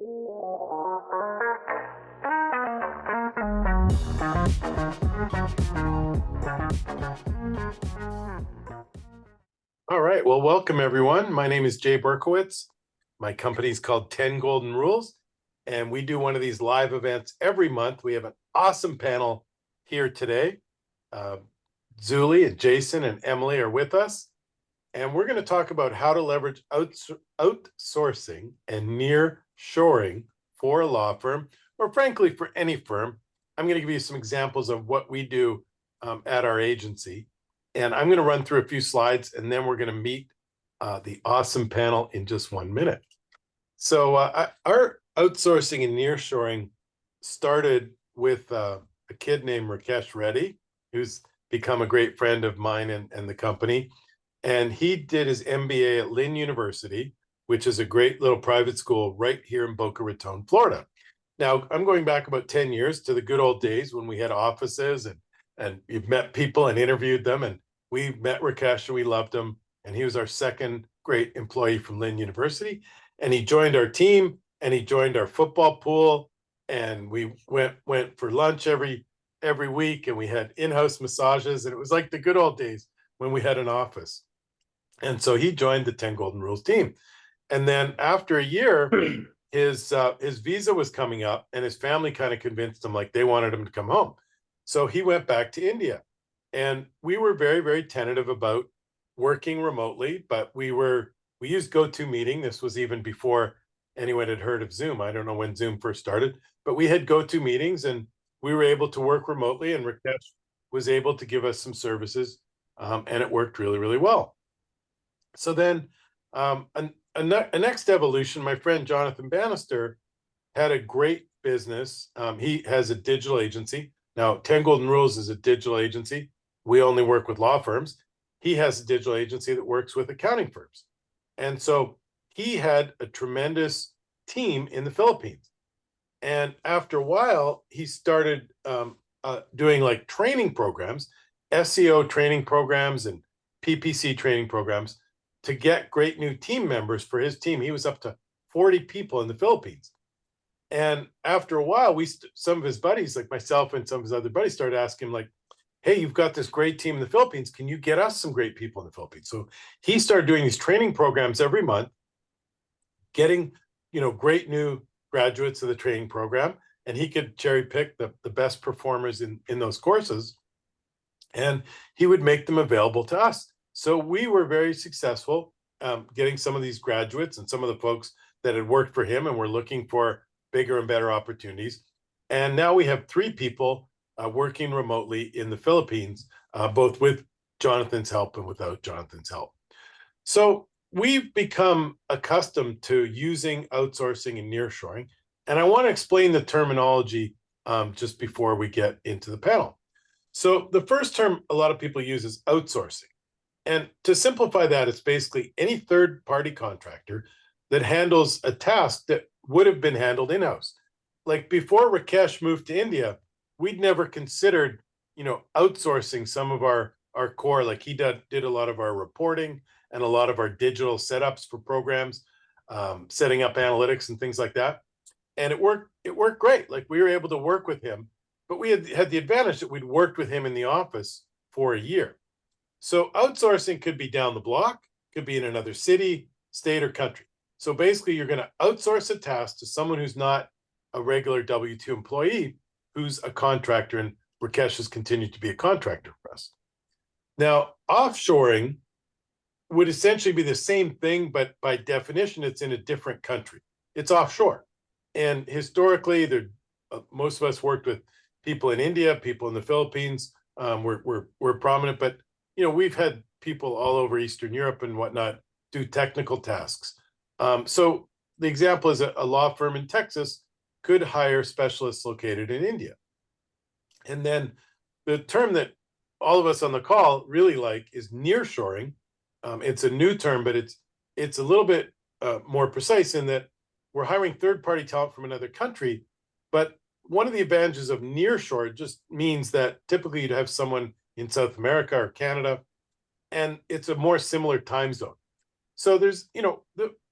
All right. Well, welcome everyone. My name is Jay Berkowitz. My company is called 10 Golden Rules, and we do one of these live events every month. We have an awesome panel here today. Zuly and Jason and Emily are with us, and we're going to talk about how to leverage outsourcing and nearshoring for a law firm, or frankly, for any firm. I'm going to give you some examples of what we do at our agency. And I'm going to run through a few slides, and then we're going to meet the awesome panel in just 1 minute. So our outsourcing and nearshoring started with a kid named Rakesh Reddy, who's become a great friend of mine and the company. And he did his MBA at Lynn University, which is a great little private school right here in Boca Raton, Florida. Now, I'm going back about 10 years to the good old days when we had offices and you've met people and interviewed them. And we met Rakesh and we loved him. And he was our second great employee from Lynn University. And he joined our team and he joined our football pool. And we went for lunch every week, and we had in-house massages. And it was like the good old days when we had an office. And so he joined the 10 Golden Rules team. And then after a year, his visa was coming up, and his family kind of convinced him, like they wanted him to come home. So he went back to India, and we were very, very tentative about working remotely, but we used GoToMeeting. This was even before anyone had heard of Zoom. I don't know when Zoom first started, but we had GoToMeetings, and we were able to work remotely, and Rakesh was able to give us some services, and it worked really, really well. So then a next evolution, my friend Jonathan Bannister had a great business. He has a digital agency. Now, 10 Golden Rules is a digital agency. We only work with law firms. He has a digital agency that works with accounting firms. And so he had a tremendous team in the Philippines. And after a while, he started doing like training programs, SEO training programs and PPC training programs to get great new team members for his team. He was up to 40 people in the Philippines. And after a while, some of his buddies, like myself and some of his other buddies, started asking him, like, hey, you've got this great team in the Philippines. Can you get us some great people in the Philippines? So he started doing these training programs every month, getting, great new graduates of the training program. And he could cherry pick the best performers in those courses. And he would make them available to us. So we were very successful getting some of these graduates and some of the folks that had worked for him and were looking for bigger and better opportunities. And now we have 3 people working remotely in the Philippines, both with Jonathan's help and without Jonathan's help. So we've become accustomed to using outsourcing and nearshoring. And I want to explain the terminology just before we get into the panel. So the first term a lot of people use is outsourcing. And to simplify that, it's basically any third-party contractor that handles a task that would have been handled in-house. Like before Rakesh moved to India, we'd never considered, outsourcing some of our core. Like he did a lot of our reporting and a lot of our digital setups for programs, setting up analytics and things like that. And it worked great. Like we were able to work with him, but we had the advantage that we'd worked with him in the office for a year. So outsourcing could be down the block, could be in another city, state, or country. So basically, you're going to outsource a task to someone who's not a regular W-2 employee, who's a contractor, and Rakesh has continued to be a contractor for us. Now, offshoring would essentially be the same thing, but by definition, it's in a different country. It's offshore. And historically, most of us worked with people in India, people in the Philippines. We're prominent, but we've had people all over Eastern Europe and whatnot do technical tasks. So the example is a law firm in Texas could hire specialists located in India. And then the term that all of us on the call really like is nearshoring. It's a new term, but it's a little bit more precise in that we're hiring third-party talent from another country. But one of the advantages of nearshore just means that typically you'd have someone in South America or Canada, and it's a more similar time zone. So there's,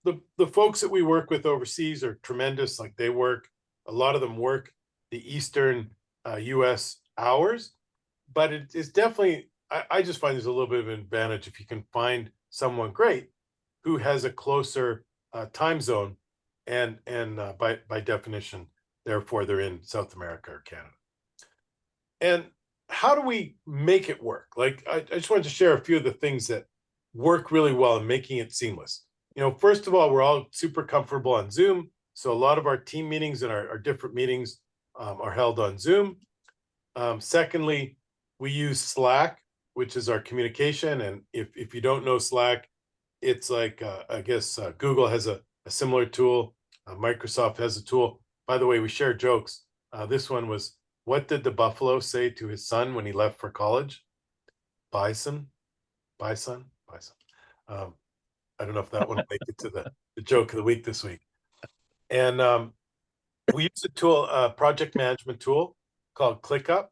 the folks that we work with overseas are tremendous. Like a lot of them work the Eastern US hours, but it's definitely, I just find there's a little bit of an advantage if you can find someone great who has a closer time zone, and by definition, therefore they're in South America or Canada. And how do we make it work? Like, I just wanted to share a few of the things that work really well in making it seamless. First of all, we're all super comfortable on Zoom. So a lot of our team meetings and our different meetings are held on Zoom. Secondly, we use Slack, which is our communication. And if you don't know Slack, it's like, I guess Google has a similar tool. Microsoft has a tool. By the way, we share jokes. This one was, what did the buffalo say to his son when he left for college? Bison, bison, bison. I don't know if that one will make it to the joke of the week this week. And we use a tool, a project management tool called ClickUp,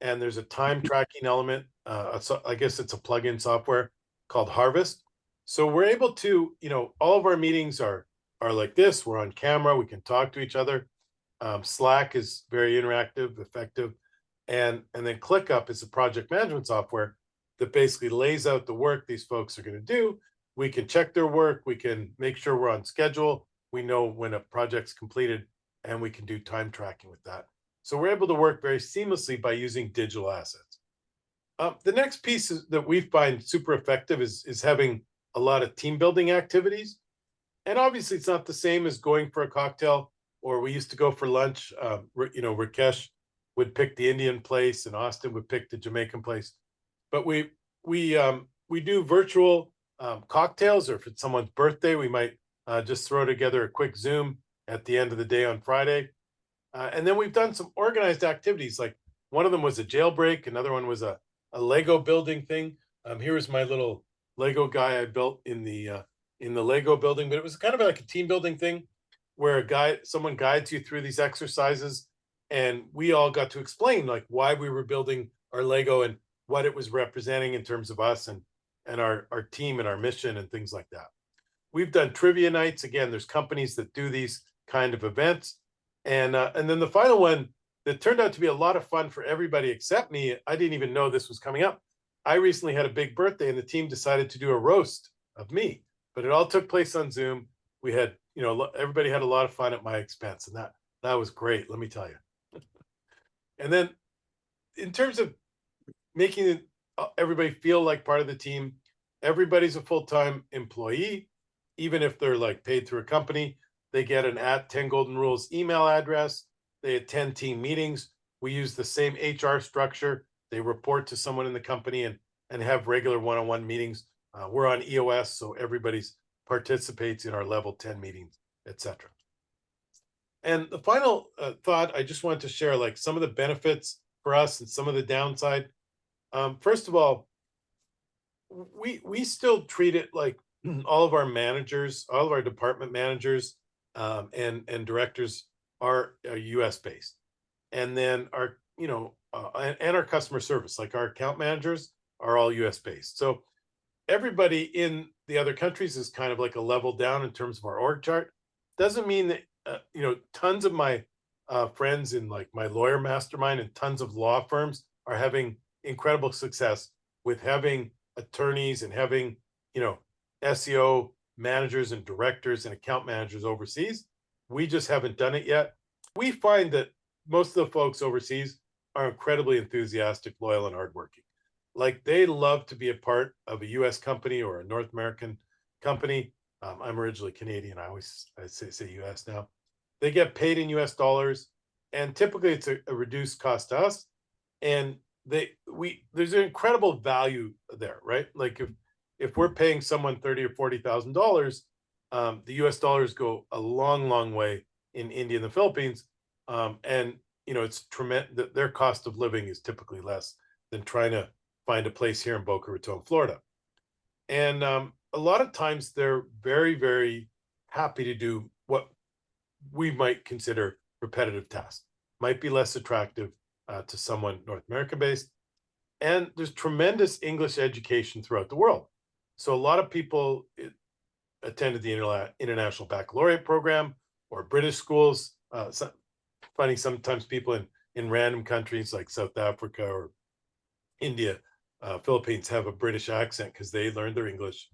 and there's a time tracking element. So I guess it's a plugin software called Harvest. So we're able to, all of our meetings are like this. We're on camera. We can talk to each other. Slack is very interactive, effective, and then ClickUp is a project management software that basically lays out the work these folks are going to do. We can check their work. We can make sure we're on schedule. We know when a project's completed, and we can do time tracking with that. So we're able to work very seamlessly by using digital assets. The next piece that we find super effective is having a lot of team building activities. And obviously, it's not the same as going for a cocktail, or we used to go for lunch. Rakesh would pick the Indian place, and Austin would pick the Jamaican place. But we do virtual cocktails, or if it's someone's birthday, we might just throw together a quick Zoom at the end of the day on Friday. And then we've done some organized activities. Like, one of them was a jailbreak. Another one was a Lego building thing. Here is my little Lego guy I built in the Lego building, but it was kind of like a team building thing where someone guides you through these exercises, and we all got to explain like why we were building our Lego and what it was representing in terms of us and our team and our mission and things like that. We've done trivia nights. Again, there's companies that do these kind of events. And then the final one that turned out to be a lot of fun for everybody except me, I didn't even know this was coming up. I recently had a big birthday, and the team decided to do a roast of me, but it all took place on Zoom. We had, everybody had a lot of fun at my expense, and that was great, let me tell you. And then in terms of making everybody feel like part of the team, everybody's a full-time employee, even if they're like paid through a company. They get an @10 Golden Rules email address. They attend team meetings. We use the same HR structure. They report to someone in the company and have regular one-on-one meetings. We're on EOS, so everybody participates in our level 10 meetings, etc. And the final thought I just wanted to share, like some of the benefits for us and some of the downside. First of all, we still treat it like all of our managers, all of our department managers, and directors are US based. And then our, and our customer service, like our account managers are all US based. So everybody in the other countries is kind of like a level down in terms of our org chart. Doesn't mean that, tons of my friends in like my lawyer mastermind and tons of law firms are having incredible success with having attorneys and having, SEO managers and directors and account managers overseas. We just haven't done it yet. We find that most of the folks overseas are incredibly enthusiastic, loyal, and hardworking. Like, they love to be a part of a US company or a North American company. I'm originally Canadian. I say US now. They get paid in US dollars, and typically it's a reduced cost to us. And there's an incredible value there, right? Like, if we're paying someone $30,000 or $40,000, the US dollars go a long, long way in India and the Philippines. And it's tremendous. Their cost of living is typically less than trying to find a place here in Boca Raton, Florida. And a lot of times they're very, very happy to do what we might consider repetitive tasks. Might be less attractive to someone North American based. And there's tremendous English education throughout the world. So a lot of people attended the International Baccalaureate program or British schools. Funny, sometimes people in random countries like South Africa or India, Philippines have a British accent because they learned their English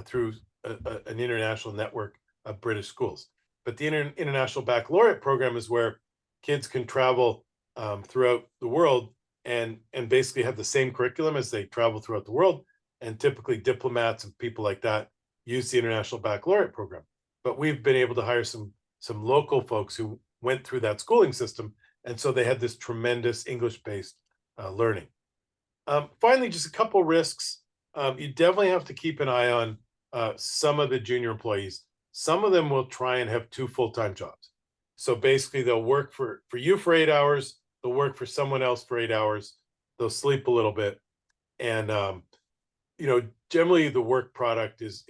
through an international network of British schools. But the International Baccalaureate program is where kids can travel throughout the world and basically have the same curriculum as they travel throughout the world. And typically diplomats and people like that use the International Baccalaureate program. But we've been able to hire some local folks who went through that schooling system. And so they had this tremendous English-based learning. Finally, just a couple risks. You definitely have to keep an eye on some of the junior employees. Some of them will try and have 2 full-time jobs. So basically, they'll work for you for 8 hours. They'll work for someone else for 8 hours. They'll sleep a little bit, and generally the work product is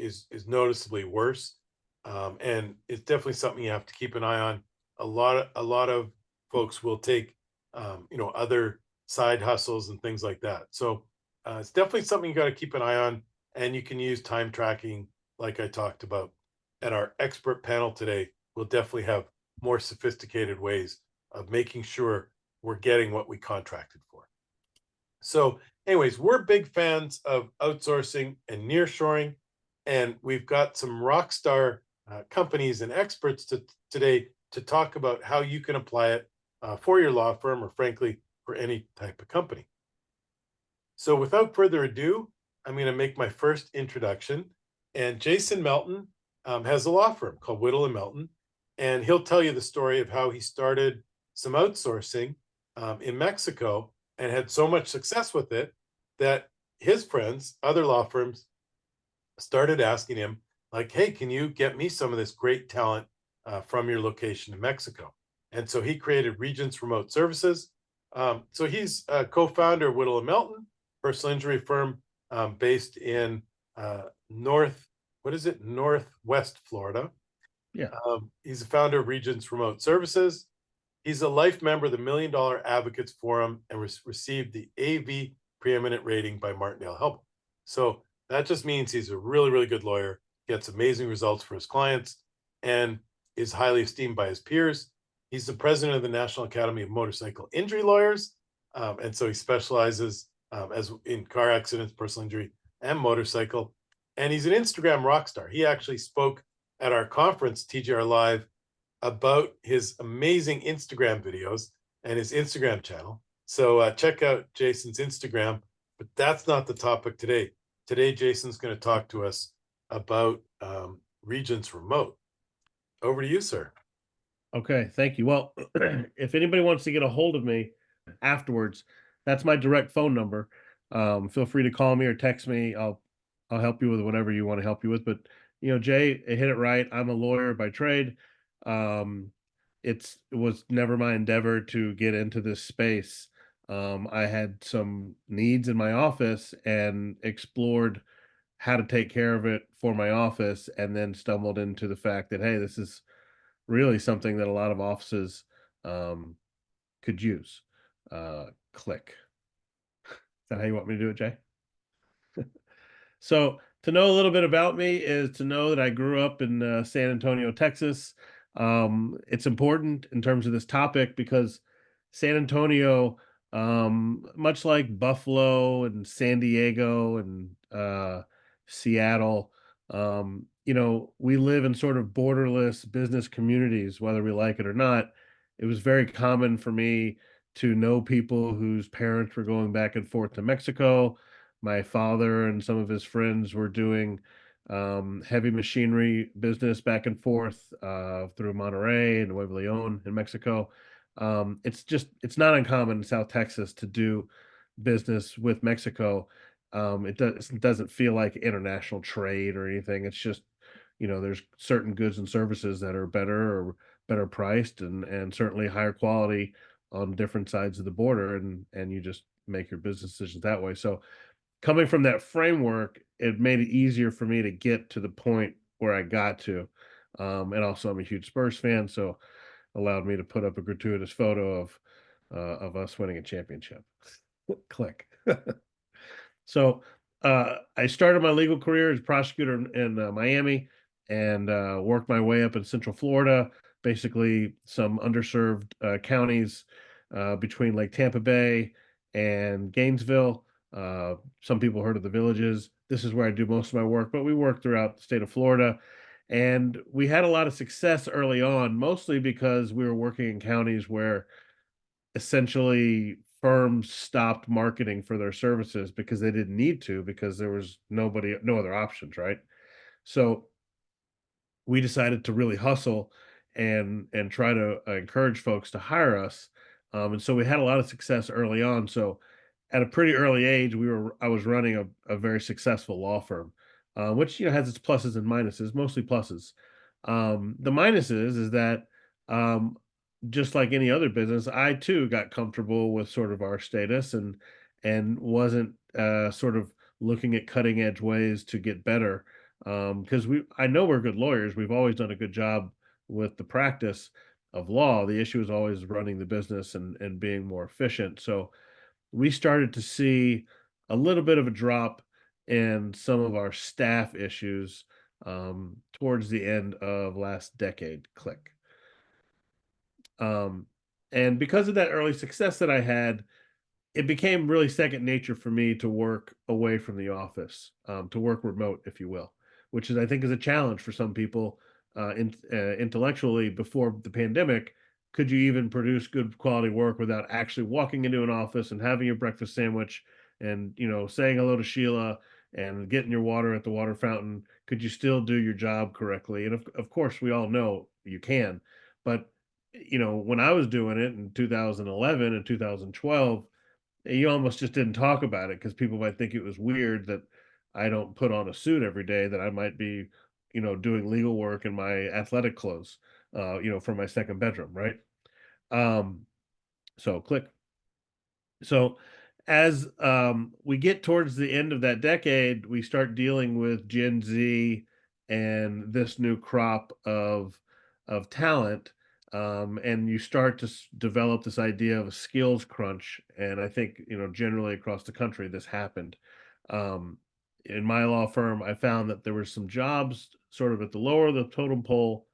noticeably worse, and it's definitely something you have to keep an eye on. A lot of folks will take other side hustles and things like that. So it's definitely something you got to keep an eye on, and you can use time tracking like I talked about. At our expert panel today, we'll definitely have more sophisticated ways of making sure we're getting what we contracted for. So anyways, we're big fans of outsourcing and nearshoring, and we've got some rock star companies and experts today to talk about how you can apply it for your law firm or frankly, for any type of company. So without further ado, I'm going to make my first introduction. And Jason Melton has a law firm called Whittle & Melton, and he'll tell you the story of how he started some outsourcing in Mexico and had so much success with it that his friends, other law firms, started asking him, like, hey, can you get me some of this great talent from your location in Mexico? And so he created Regents Remote Services. So he's a co-founder of Whittle & Melton, personal injury firm based in Northwest Florida. Yeah. He's the founder of Regents Remote Services. He's a life member of the $1 Million Advocates Forum and received the AV preeminent rating by Martindale Help. So that just means he's a really, really good lawyer, gets amazing results for his clients, and is highly esteemed by his peers. He's the president of the National Academy of Motorcycle Injury Lawyers. And so he specializes as in car accidents, personal injury, and motorcycle. And he's an Instagram rock star. He actually spoke at our conference, TGR Live, about his amazing Instagram videos and his Instagram channel. So check out Jason's Instagram, but that's not the topic today. Today, Jason's going to talk to us about Regents Remote. Over to you, sir. Okay, thank you. Well, if anybody wants to get a hold of me afterwards, that's my direct phone number. Feel free to call me or text me. I'll help you with whatever you want to help you with. But Jay, hit it right. I'm a lawyer by trade. It was never my endeavor to get into this space. I had some needs in my office and explored how to take care of it for my office, and then stumbled into the fact that, hey, this is really something that a lot of offices could use. Click. Is that how you want me to do it, Jay? So to know a little bit about me is to know that I grew up in San Antonio, Texas. It's important in terms of this topic because San Antonio, much like Buffalo and San Diego and Seattle, we live in sort of borderless business communities, whether we like it or not. It was very common for me to know people whose parents were going back and forth to Mexico. My father and some of his friends were doing heavy machinery business back and forth through Monterrey and Nuevo Leon in Mexico. It's not uncommon in South Texas to do business with Mexico. It doesn't feel like international trade or anything. It's just, there's certain goods and services that are better priced and certainly higher quality on different sides of the border, and you just make your business decisions that way. So coming from that framework, it made it easier for me to get to the point where I got to. And also I'm a huge Spurs fan, so allowed me to put up a gratuitous photo of us winning a championship. Click. So I started my legal career as a prosecutor in Miami. and worked my way up in Central Florida, basically some underserved counties between like Tampa Bay and Gainesville. Some people heard of the Villages. This is where I do most of my work, but we work throughout the state of Florida. And we had a lot of success early on, mostly because we were working in counties where essentially firms stopped marketing for their services because they didn't need to, because there was no other options, right? So we decided to really hustle and try to encourage folks to hire us. And so we had a lot of success early on. So at a pretty early age, I was running a very successful law firm, which has its pluses and minuses, mostly pluses. The minuses is that um, just like any other business, I too got comfortable with sort of our status and wasn't sort of looking at cutting edge ways to get better, because I know we're good lawyers. We've always done a good job with the practice of law. The issue is always running the business and being more efficient. So we started to see a little bit of a drop in some of our staff issues towards the end of last decade. Click. Um, and because of that early success that I had, it became really second nature for me to work away from the office, to work remote, if you will, which is I think is a challenge for some people intellectually. Before the pandemic, could you even produce good quality work without actually walking into an office and having your breakfast sandwich and saying hello to Sheila and getting your water at the water fountain? Could you still do your job correctly? And of course, we all know you can, but when I was doing it in 2011 and 2012, you almost just didn't talk about it because people might think it was weird that I don't put on a suit every day, that I might be, doing legal work in my athletic clothes, for my second bedroom, right? Um, so click. So as we get towards the end of that decade, we start dealing with Gen Z and this new crop of talent, and you start to develop this idea of a skills crunch. And I think generally across the country this happened. Um, in my law firm, I found that there were some jobs sort of at the lower of the totem pole,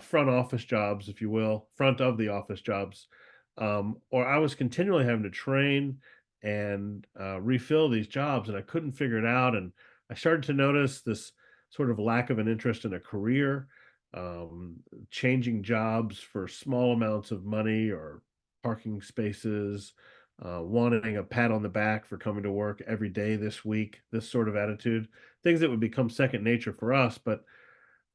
front office jobs, if you will, front of the office jobs, or I was continually having to train and refill these jobs, and I couldn't figure it out. And I started to notice this sort of lack of an interest in a career, um, changing jobs for small amounts of money or parking spaces, wanting a pat on the back for coming to work every day this week, this sort of attitude, things that would become second nature for us. But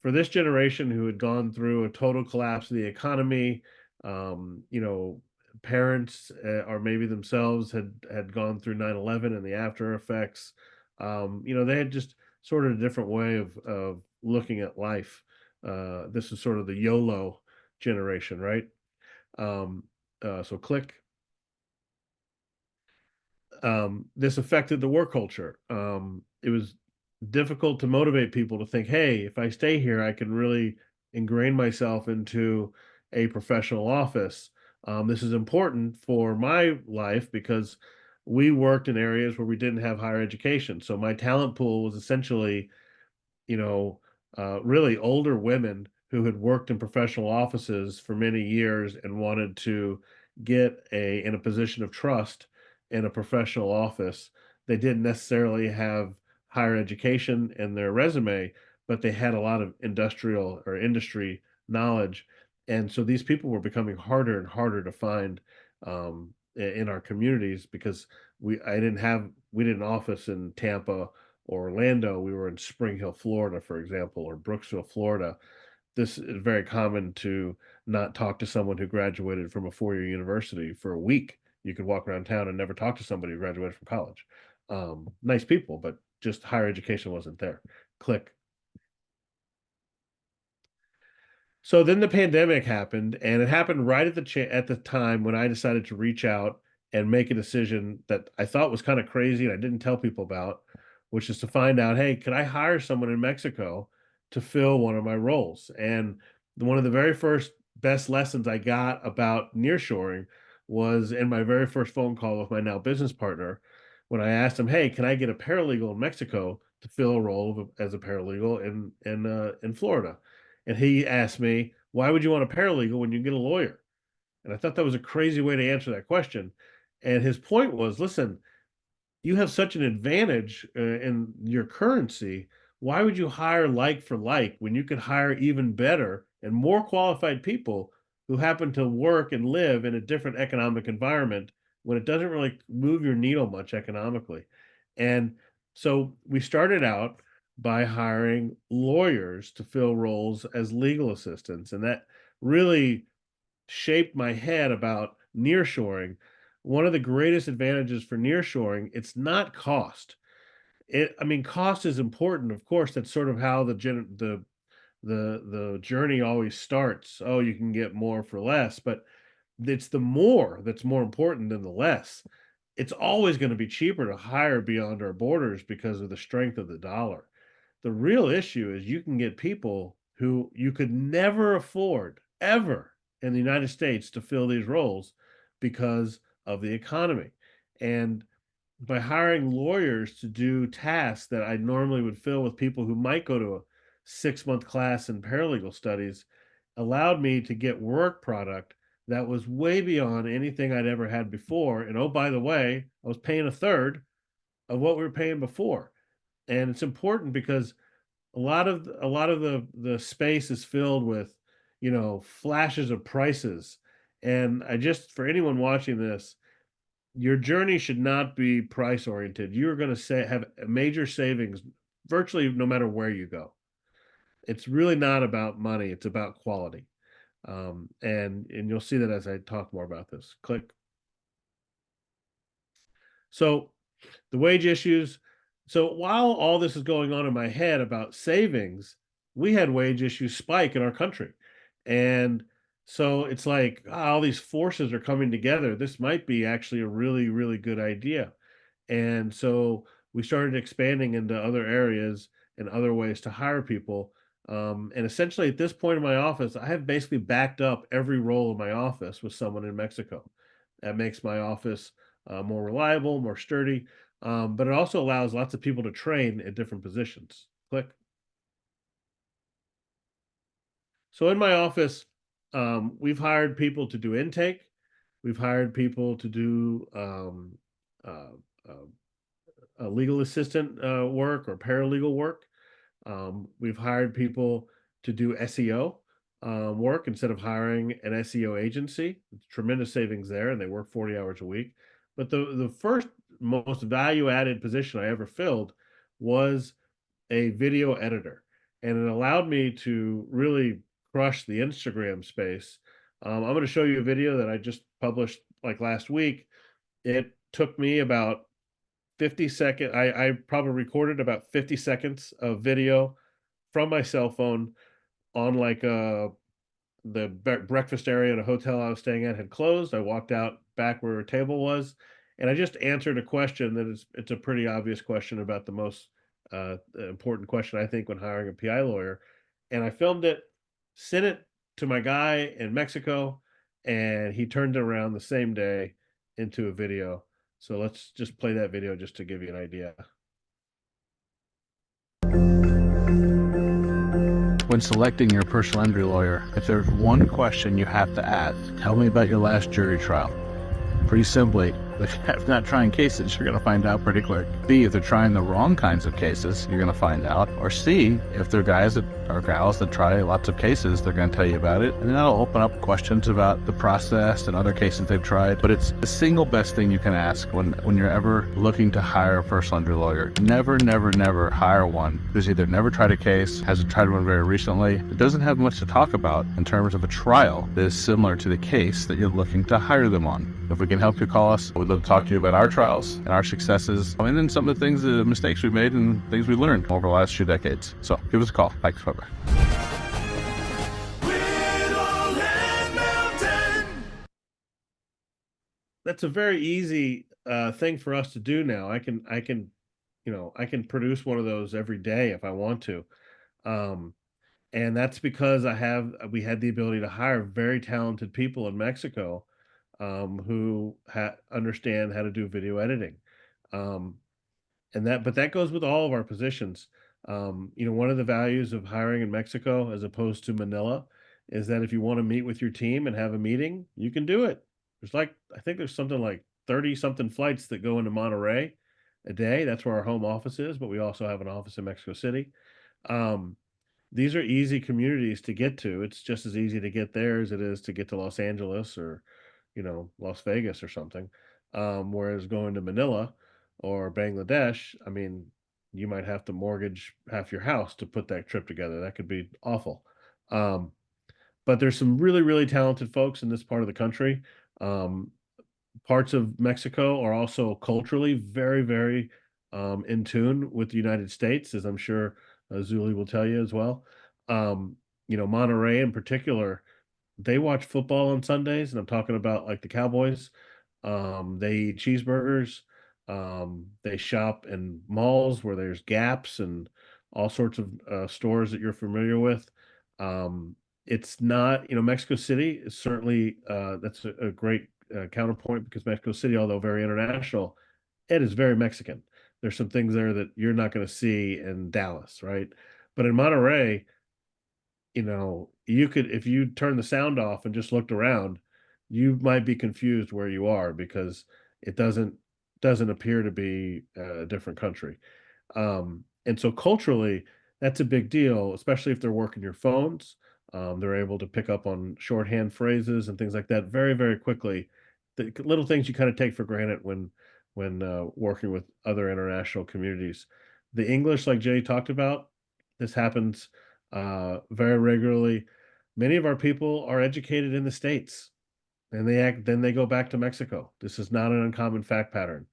for this generation who had gone through a total collapse of the economy, um, you know, parents or maybe themselves had gone through 9/11 and the after effects. They had just sort of a different way of looking at life. This is sort of the YOLO generation, right? Um, so click. This affected the work culture. It was difficult to motivate people to think, hey, if I stay here, I can really ingrain myself into a professional office. This is important for my life because we worked in areas where we didn't have higher education. So my talent pool was essentially you know, really older women who had worked in professional offices for many years and wanted to get in a position of trust in a professional office. They didn't necessarily have higher education in their resume, but they had a lot of industrial or industry knowledge. And so these people were becoming harder and harder to find in our communities because we didn't office in Tampa or Orlando. We were in Spring Hill, Florida, for example, or Brooksville, Florida. This is very common to not talk to someone who graduated from a four-year university for a week. You could walk around town and never talk to somebody who graduated from college. Nice people, but just higher education wasn't there. Click. So then the pandemic happened, and it happened right at the time when I decided to reach out and make a decision that I thought was kind of crazy and I didn't tell people about, which is to find out, hey, could I hire someone in Mexico to fill one of my roles? And one of the very first best lessons I got about nearshoring was in my very first phone call with my now business partner when I asked him, hey, can I get a paralegal in Mexico to fill a role as a paralegal in Florida. And he asked me, "Why would you want a paralegal when you can get a lawyer?" And I thought that was a crazy way to answer that question. And his point was, listen, you have such an advantage in your currency. Why would you hire like for like when you could hire even better and more qualified people who happen to work and live in a different economic environment when it doesn't really move your needle much economically? And so we started out by hiring lawyers to fill roles as legal assistants. And that really shaped my head about nearshoring. One of the greatest advantages for nearshoring, it's not cost. I mean, cost is important, of course. That's sort of how the journey always starts. Oh, you can get more for less, but it's the more that's more important than the less. It's always going to be cheaper to hire beyond our borders because of the strength of the dollar. The real issue is you can get people who you could never afford ever in the United States to fill these roles because of the economy. And by hiring lawyers to do tasks that I normally would fill with people who might go to a 6-month class in paralegal studies allowed me to get work product that was way beyond anything I'd ever had before. And oh, by the way, I was paying a third of what we were paying before. And it's important because a lot of the space is filled with, flashes of prices. And I just for anyone watching this, your journey should not be price oriented. You're going to say have major savings virtually no matter where you go. It's really not about money, it's about quality. And you'll see that as I talk more about this. Click. So the wage issues. So while all this is going on in my head about savings, we had wage issues spike in our country. And so it's like all these forces are coming together. This might be actually a really, really good idea. And so we started expanding into other areas and other ways to hire people. And essentially, at this point in my office, I have basically backed up every role in my office with someone in Mexico. That makes my office more reliable, more sturdy, but it also allows lots of people to train at different positions. Click. So in my office, we've hired people to do intake. We've hired people to do uh, legal assistant work or paralegal work. We've hired people to do SEO work instead of hiring an SEO agency. Tremendous savings there, and they work 40 hours a week. But the first most value added position I ever filled was a video editor, and it allowed me to really crush the Instagram space. I'm going to show you a video that I just published like last week. It took me about 50 second. I probably recorded about 50 seconds of video from my cell phone on like the breakfast area at a hotel I was staying at had closed. I walked out back where a table was, and I just answered a question that is it's a pretty obvious question about the most important question I think when hiring a PI lawyer. And I filmed it, sent it to my guy in Mexico, and he turned it around the same day into a video. So let's just play that video just to give you an idea. When selecting your personal injury lawyer, if there's one question you have to ask, tell me about your last jury trial. Pretty simply, if not trying cases, you're going to find out pretty quick. B, if they're trying the wrong kinds of cases, you're going to find out. Or C, if they're guys that or gals that try lots of cases, they're going to tell you about it. And then that'll open up questions about the process and other cases they've tried. But it's the single best thing you can ask when you're ever looking to hire a personal injury lawyer. Never, never, never hire one who's either never tried a case, hasn't tried one very recently, it doesn't have much to talk about in terms of a trial that is similar to the case that you're looking to hire them on. If we can help you, call us. We'd love to talk to you about our trials and our successes, and then some of the things, the mistakes we made and things we learned over the last few decades. So give us a call. Thanks, bye-bye. That's a very easy thing for us to do now. I can produce one of those every day if I want to. And that's because we had the ability to hire very talented people in Mexico who understand how to do video editing. Um, But that goes with all of our positions. One of the values of hiring in Mexico as opposed to Manila is that if you want to meet with your team and have a meeting, you can do it. I think there's something like 30 something flights that go into Monterrey a day. That's where our home office is, but we also have an office in Mexico City. Um, these are easy communities to get to. It's just as easy to get there as it is to get to Los Angeles or, Las Vegas or something. Whereas going to Manila or Bangladesh, I mean, you might have to mortgage half your house to put that trip together. That could be awful. Um, but there's some really, really talented folks in this part of the country. Um, Parts of Mexico are also culturally very, very in tune with the United States, as I'm sure Zuly will tell you as well. Monterey in particular, they watch football on Sundays, and I'm talking about like the Cowboys. They eat cheeseburgers. They shop in malls where there's Gaps and all sorts of stores that you're familiar with. It's not, Mexico City is certainly that's a great counterpoint because Mexico City, although very international, it is very Mexican. There's some things there that you're not going to see in Dallas, right? But in Monterey, you could, if you turn the sound off and just looked around, you might be confused where you are because it doesn't appear to be a different country. And so culturally, that's a big deal, especially if they're working your phones. They're able to pick up on shorthand phrases and things like that very, very quickly. The little things you kind of take for granted when working with other international communities. The English, like Jay talked about, this happens very regularly. Many of our people are educated in the States and then they go back to Mexico. This is not an uncommon fact pattern.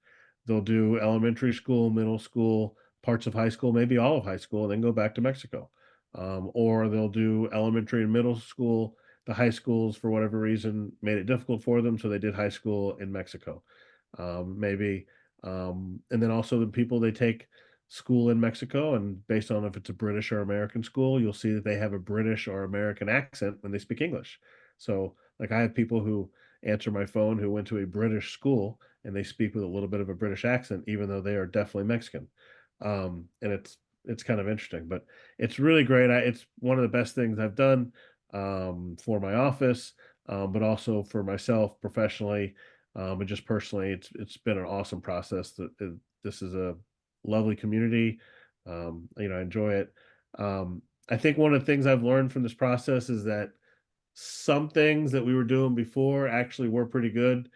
They'll do elementary school, middle school, parts of high school, maybe all of high school, and then go back to Mexico. Or they'll do elementary and middle school. The high schools, for whatever reason, made it difficult for them, so they did high school in Mexico. Maybe, and then also the people they take school in Mexico, and based on if it's a British or American school, you'll see that they have a British or American accent when they speak English. So, like, I have people who answer my phone who went to a British school and they speak with a little bit of a British accent, even though they are definitely Mexican. And it's kind of interesting, but it's really great. It's one of the best things I've done for my office, but also for myself professionally and just personally. It's been an awesome process. This is a lovely community. I enjoy it. I think one of the things I've learned from this process is that some things that we were doing before actually were pretty good.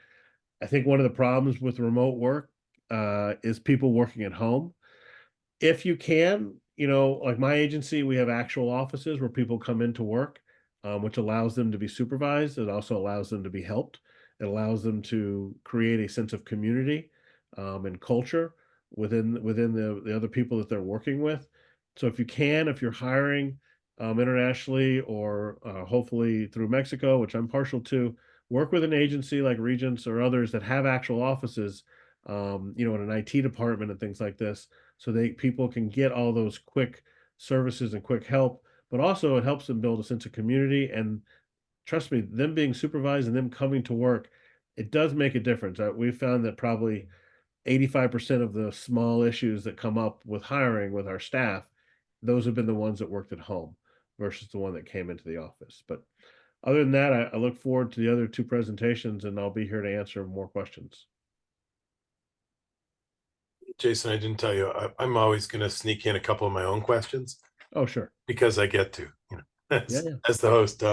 I think one of the problems with remote work is people working at home. If you can, like my agency, we have actual offices where people come into work, which allows them to be supervised. It also allows them to be helped. It allows them to create a sense of community and culture within the other people that they're working with. So if you can, if you're hiring internationally or hopefully through Mexico, which I'm partial to, work with an agency like Regents or others that have actual offices, in an IT department and things like this, so people can get all those quick services and quick help, but also it helps them build a sense of community. And trust me, them being supervised and them coming to work, it does make a difference. We've found that probably 85% of the small issues that come up with hiring with our staff, those have been the ones that worked at home versus the one that came into the office. But other than that, I look forward to the other two presentations, and I'll be here to answer more questions. Jason, I didn't tell you, I'm always going to sneak in a couple of my own questions Oh, sure. because I get to, Yeah. as the host.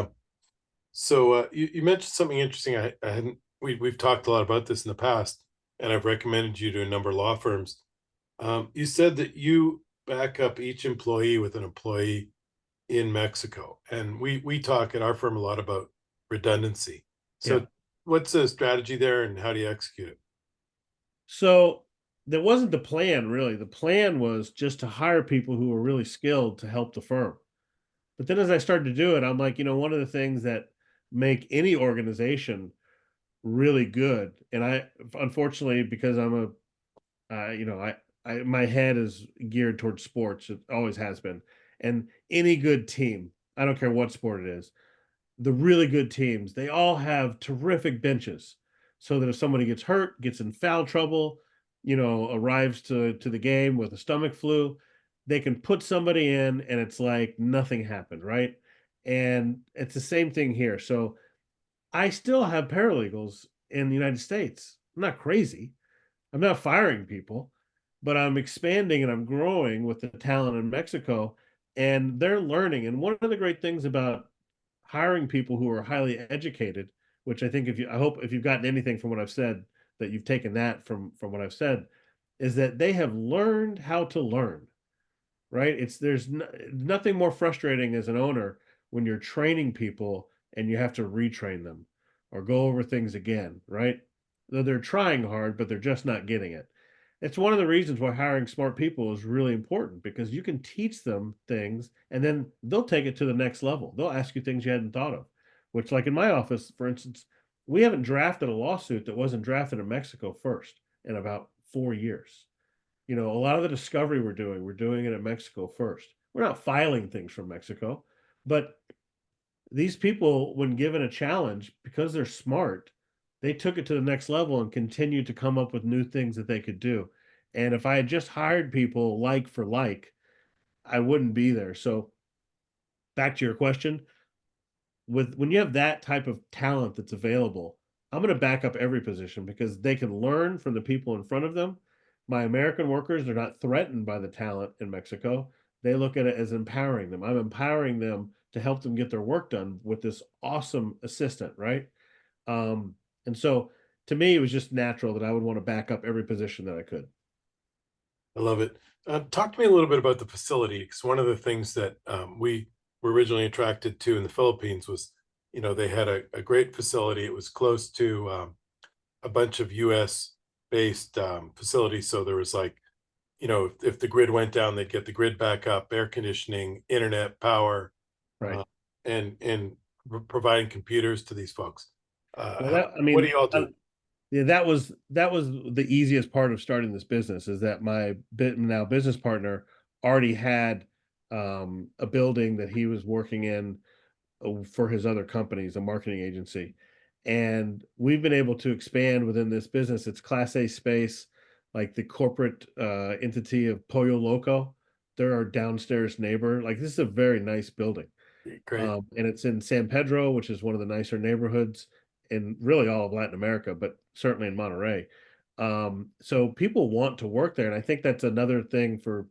So you mentioned something interesting. I hadn't, we've talked a lot about this in the past, and I've recommended you to a number of law firms. You said that you back up each employee with an employee in Mexico. And we talk at our firm a lot about redundancy. So Yeah. what's the strategy there and how do you execute it? So that wasn't the plan, really. The plan was just to hire people who were really skilled to help the firm. But then as I started to do it, I'm like, one of the things that make any organization really good, and I, unfortunately, because I'm my head is geared towards sports. It always has been. And any good team, I don't care what sport it is, the really good teams, they all have terrific benches so that if somebody gets hurt, gets in foul trouble, arrives to the game with a stomach flu, they can put somebody in and it's like nothing happened, right? And it's the same thing here. So I still have paralegals in the United States. I'm not crazy. I'm not firing people, but I'm expanding and I'm growing with the talent in Mexico, and they're learning. And one of the great things about hiring people who are highly educated, which I hope if you've gotten anything from what I've said, that you've taken that from what I've said, is that they have learned how to learn, right? There's nothing more frustrating as an owner when you're training people and you have to retrain them or go over things again, right? Though they're trying hard, but they're just not getting it. It's one of the reasons why hiring smart people is really important, because you can teach them things and then they'll take it to the next level. They'll ask you things you hadn't thought of, which, like in my office, for instance, we haven't drafted a lawsuit that wasn't drafted in Mexico first in about 4 years. A lot of the discovery we're doing it in Mexico first. We're not filing things from Mexico, but these people, when given a challenge, because they're smart, they took it to the next level and continued to come up with new things that they could do. And if I had just hired people like for like, I wouldn't be there. So back to your question, when you have that type of talent that's available, I'm going to back up every position because they can learn from the people in front of them. My American workers are not threatened by the talent in Mexico. They look at it as empowering them. I'm empowering them to help them get their work done with this awesome assistant, right? And so to me, it was just natural that I would want to back up every position that I could. I love it. Talk to me a little bit about the facility, because one of the things that we were originally attracted to in the Philippines was, they had a great facility. It was close to a bunch of U.S. based facilities, so there was like, if the grid went down, they'd get the grid back up, air conditioning, internet, power, Right. uh, and providing computers to these folks. Well, What do you all do? yeah, that was the easiest part of starting this business, is that my now business partner already had a building that he was working in for his other companies, a marketing agency. And we've been able to expand within this business. It's Class A space, like the corporate entity of Pollo Loco. They're our downstairs neighbor. Like, this is a very nice building. Great. And it's in San Pedro, which is one of the nicer neighborhoods in really all of Latin America, but certainly in Monterey. So people want to work there, and I think that's another thing for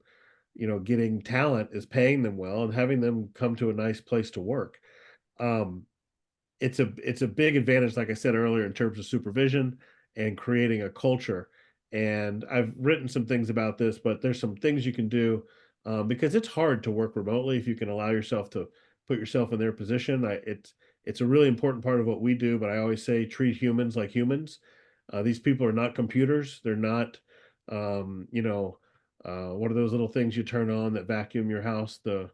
getting talent, is paying them well and having them come to a nice place to work. Um, it's a big advantage, like I said earlier, in terms of supervision and creating a culture. And I've written some things about this, but there's some things you can do, because it's hard to work remotely if you can allow yourself to put yourself in their position. It's a really important part of what we do, but I always say treat humans like humans. These people are not computers. They're not, what are those little things you turn on that vacuum your house? The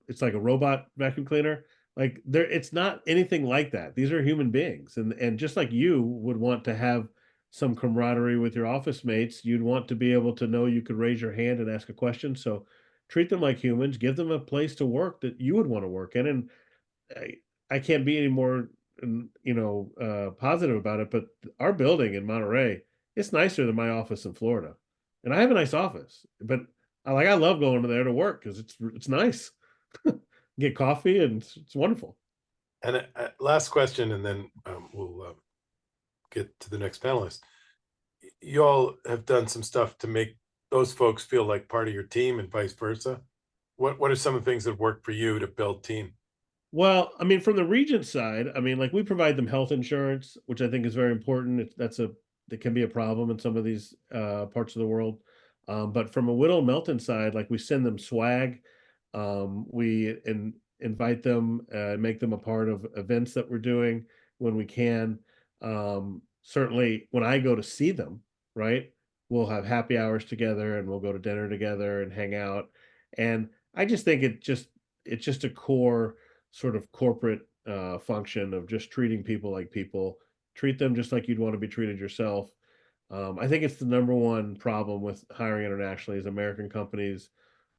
it's like a robot vacuum cleaner. Like, it's not anything like that. These are human beings, and just like you would want to have some camaraderie with your office mates, you'd want to be able to know you could raise your hand and ask a question. So treat them like humans, give them a place to work that you would want to work in. And I, I can't be any more, positive about it, but our building in Monterey, it's nicer than my office in Florida. And I have a nice office, but I love going there to work because it's nice. Get coffee and it's wonderful. And last question, and then we'll get to the next panelist. You all have done some stuff to make those folks feel like part of your team and vice versa. What are some of the things that work for you to build team? Well, I mean, from the Regent side, I mean, like, we provide them health insurance, which I think is very important. That can be a problem in some of these parts of the world. But from a Whittle Melton side, like, we send them swag. We invite them, make them a part of events that we're doing when we can. Certainly, when I go to see them, right, we'll have happy hours together and we'll go to dinner together and hang out. And I just think it's just a core sort of corporate function of just treating people like people. Treat them just like you'd want to be treated yourself. I think it's the number one problem with hiring internationally is American companies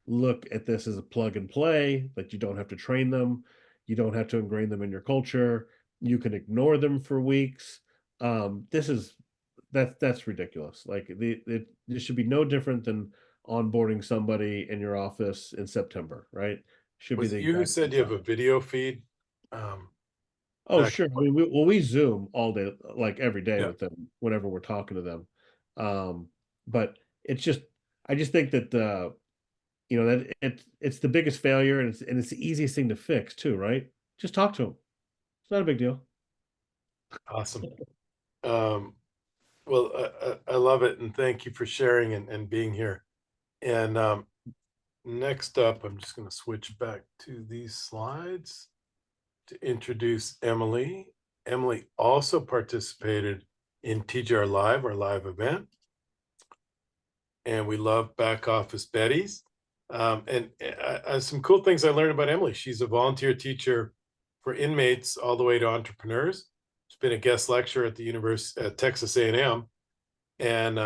look at this as a plug and play, that you don't have to train them, you don't have to ingrain them in your culture, you can ignore them for weeks. This is That's ridiculous. Like it should be no different than onboarding somebody in your office in September, right? Should be Was the it you who exact same said you have a process. video feed? Um, Oh, back, sure. I mean, we Zoom all day, like every day yeah, with them whenever we're talking to them. But it's just, I just think that that it's the biggest failure, and it's the easiest thing to fix too, right? Just talk to them. It's not a big deal. awesome. Um, well, I love it, and thank you for sharing and being here. And next up, I'm just going to switch back to these slides to introduce Emily. Emily also participated in TGR Live, our live event, and we love Back Office Betties. And some cool things I learned about Emily. She's a volunteer teacher for inmates all the way to entrepreneurs. She's been a guest lecturer at the University at Texas A&M, and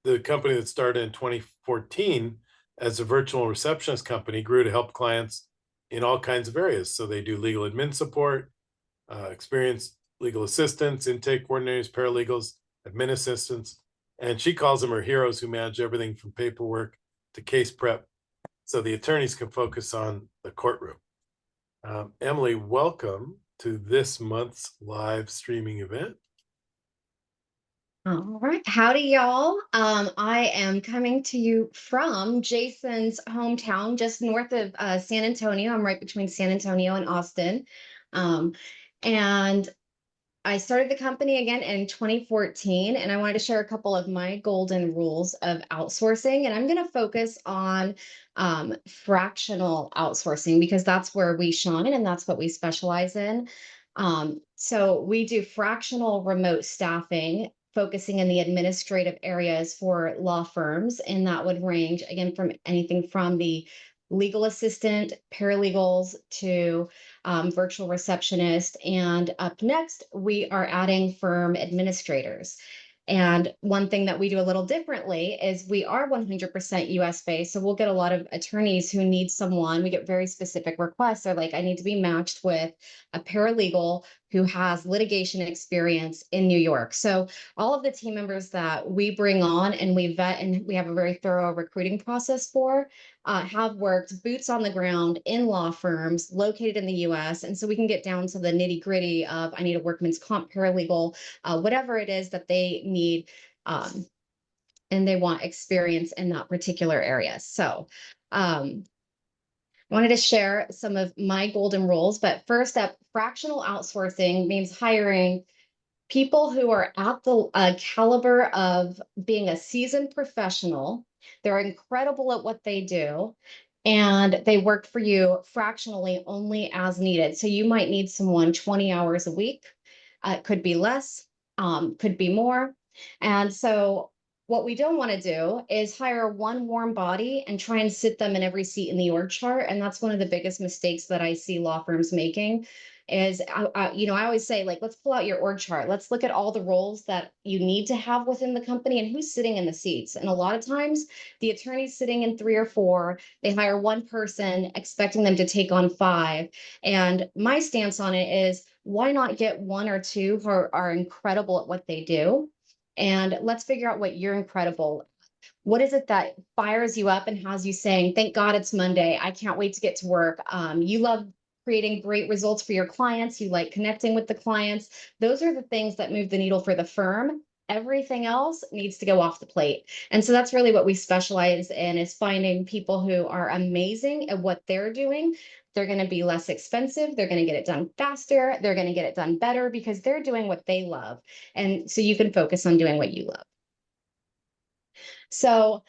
the company that started in 2014 as a virtual receptionist company grew to help clients in all kinds of areas. So they do legal admin support, experienced legal assistants, intake coordinators, paralegals, admin assistants, and she calls them her heroes who manage everything from paperwork to case prep so the attorneys can focus on the courtroom. Emily, welcome to this month's live streaming event. All right. Howdy, y'all. I am coming to you from Jason's hometown, just north of San Antonio. I'm right between San Antonio and Austin. Um, and I started the company again in 2014, and I wanted to share a couple of my golden rules of outsourcing. And I'm going to focus on fractional outsourcing because that's where we shine and that's what we specialize in. So we do fractional remote staffing, focusing in the administrative areas for law firms. And that would range, again, from anything from the legal assistant, paralegals to virtual receptionist. And up next, we are adding firm administrators. And one thing that we do a little differently is we are 100% US based. So we'll get a lot of attorneys who need someone. We get very specific requests. They're like, I need to be matched with a paralegal who has litigation experience in New York. So all of the team members that we bring on and we vet and we have a very thorough recruiting process for have worked boots on the ground in law firms located in the US. And so we can get down to the nitty gritty of I need a workman's comp paralegal, whatever it is that they need. And they want experience in that particular area. So I wanted to share some of my golden rules, but first up, fractional outsourcing means hiring people who are at the caliber of being a seasoned professional. They're incredible at what they do, and they work for you fractionally only as needed. So you might need someone 20 hours a week. It could be less, could be more. And so what we don't want to do is hire one warm body and try and sit them in every seat in the org chart. And that's one of the biggest mistakes that I see law firms making is, I always say, like, let's pull out your org chart. Let's look at all the roles that you need to have within the company and who's sitting in the seats. And a lot of times the attorney's sitting in 3 or 4, they hire one person expecting them to take on 5. And my stance on it is, why not get 1 or 2 who are incredible at what they do? And let's figure out what you're incredible. What is it that fires you up and has you saying, thank God it's Monday. I can't wait to get to work. You love creating great results for your clients. You like connecting with the clients. Those are the things that move the needle for the firm. Everything else needs to go off the plate. And so that's really what we specialize in, is finding people who are amazing at what they're doing. They're going to be less expensive. They're going to get it done faster. They're going to get it done better because they're doing what they love. And so you can focus on doing what you love. So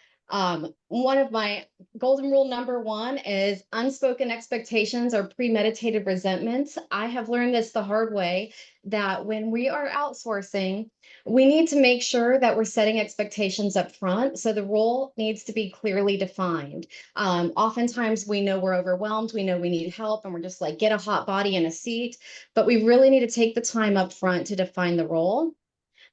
one of my golden rule number 1 is unspoken expectations or premeditated resentments. I have learned this the hard way, that when we are outsourcing, we need to make sure that we're setting expectations up front. So the role needs to be clearly defined. Oftentimes we know we're overwhelmed, we know we need help, and we're just like, get a hot body in a seat. But we really need to take the time up front to define the role.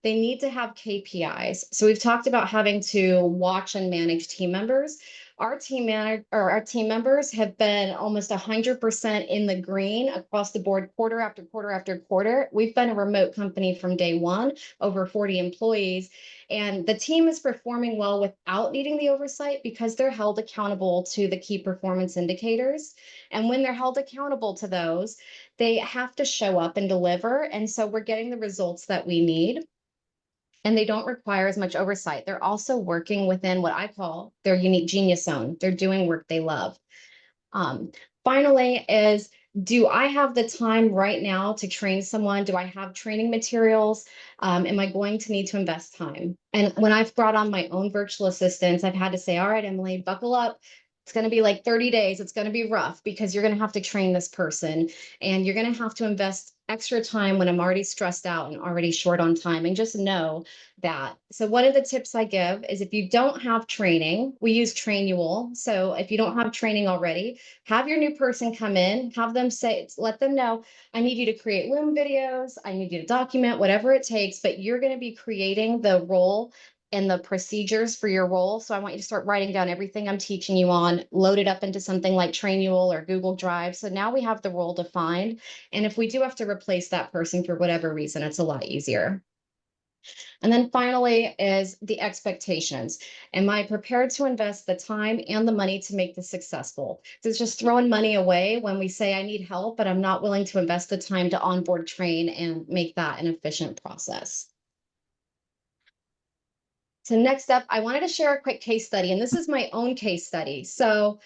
they need to have KPIs. So we've talked about having to watch and manage team members. Our team members have been almost 100% in the green across the board, quarter after quarter after quarter. We've been a remote company from day one, over 40 employees, and the team is performing well without needing the oversight because they're held accountable to the key performance indicators. And when they're held accountable to those, they have to show up and deliver. And so we're getting the results that we need, and they don't require as much oversight. They're also working within what I call their unique genius zone. They're doing work they love. Finally is, do I have the time right now to train someone? Do I have training materials? Am I going to need to invest time? And when I've brought on my own virtual assistants, I've had to say, all right, Emily, buckle up. It's going to be like 30 days. It's going to be rough because you're going to have to train this person, and you're going to have to invest extra time when I'm already stressed out and already short on time. And just know that. So one of the tips I give is, if you don't have training, we use Trainual. So if you don't have training already, have your new person come in, have them say, let them know, I need you to create Loom videos. I need you to document whatever it takes, but you're going to be creating the role and the procedures for your role. So I want you to start writing down everything I'm teaching you on, load it up into something like Trainual or Google Drive. So now we have the role defined. And if we do have to replace that person for whatever reason, it's a lot easier. And then finally is the expectations. Am I prepared to invest the time and the money to make this successful? So it's just throwing money away when we say I need help, but I'm not willing to invest the time to onboard, train, and make that an efficient process. So next up, I wanted to share a quick case study, and this is my own case study. So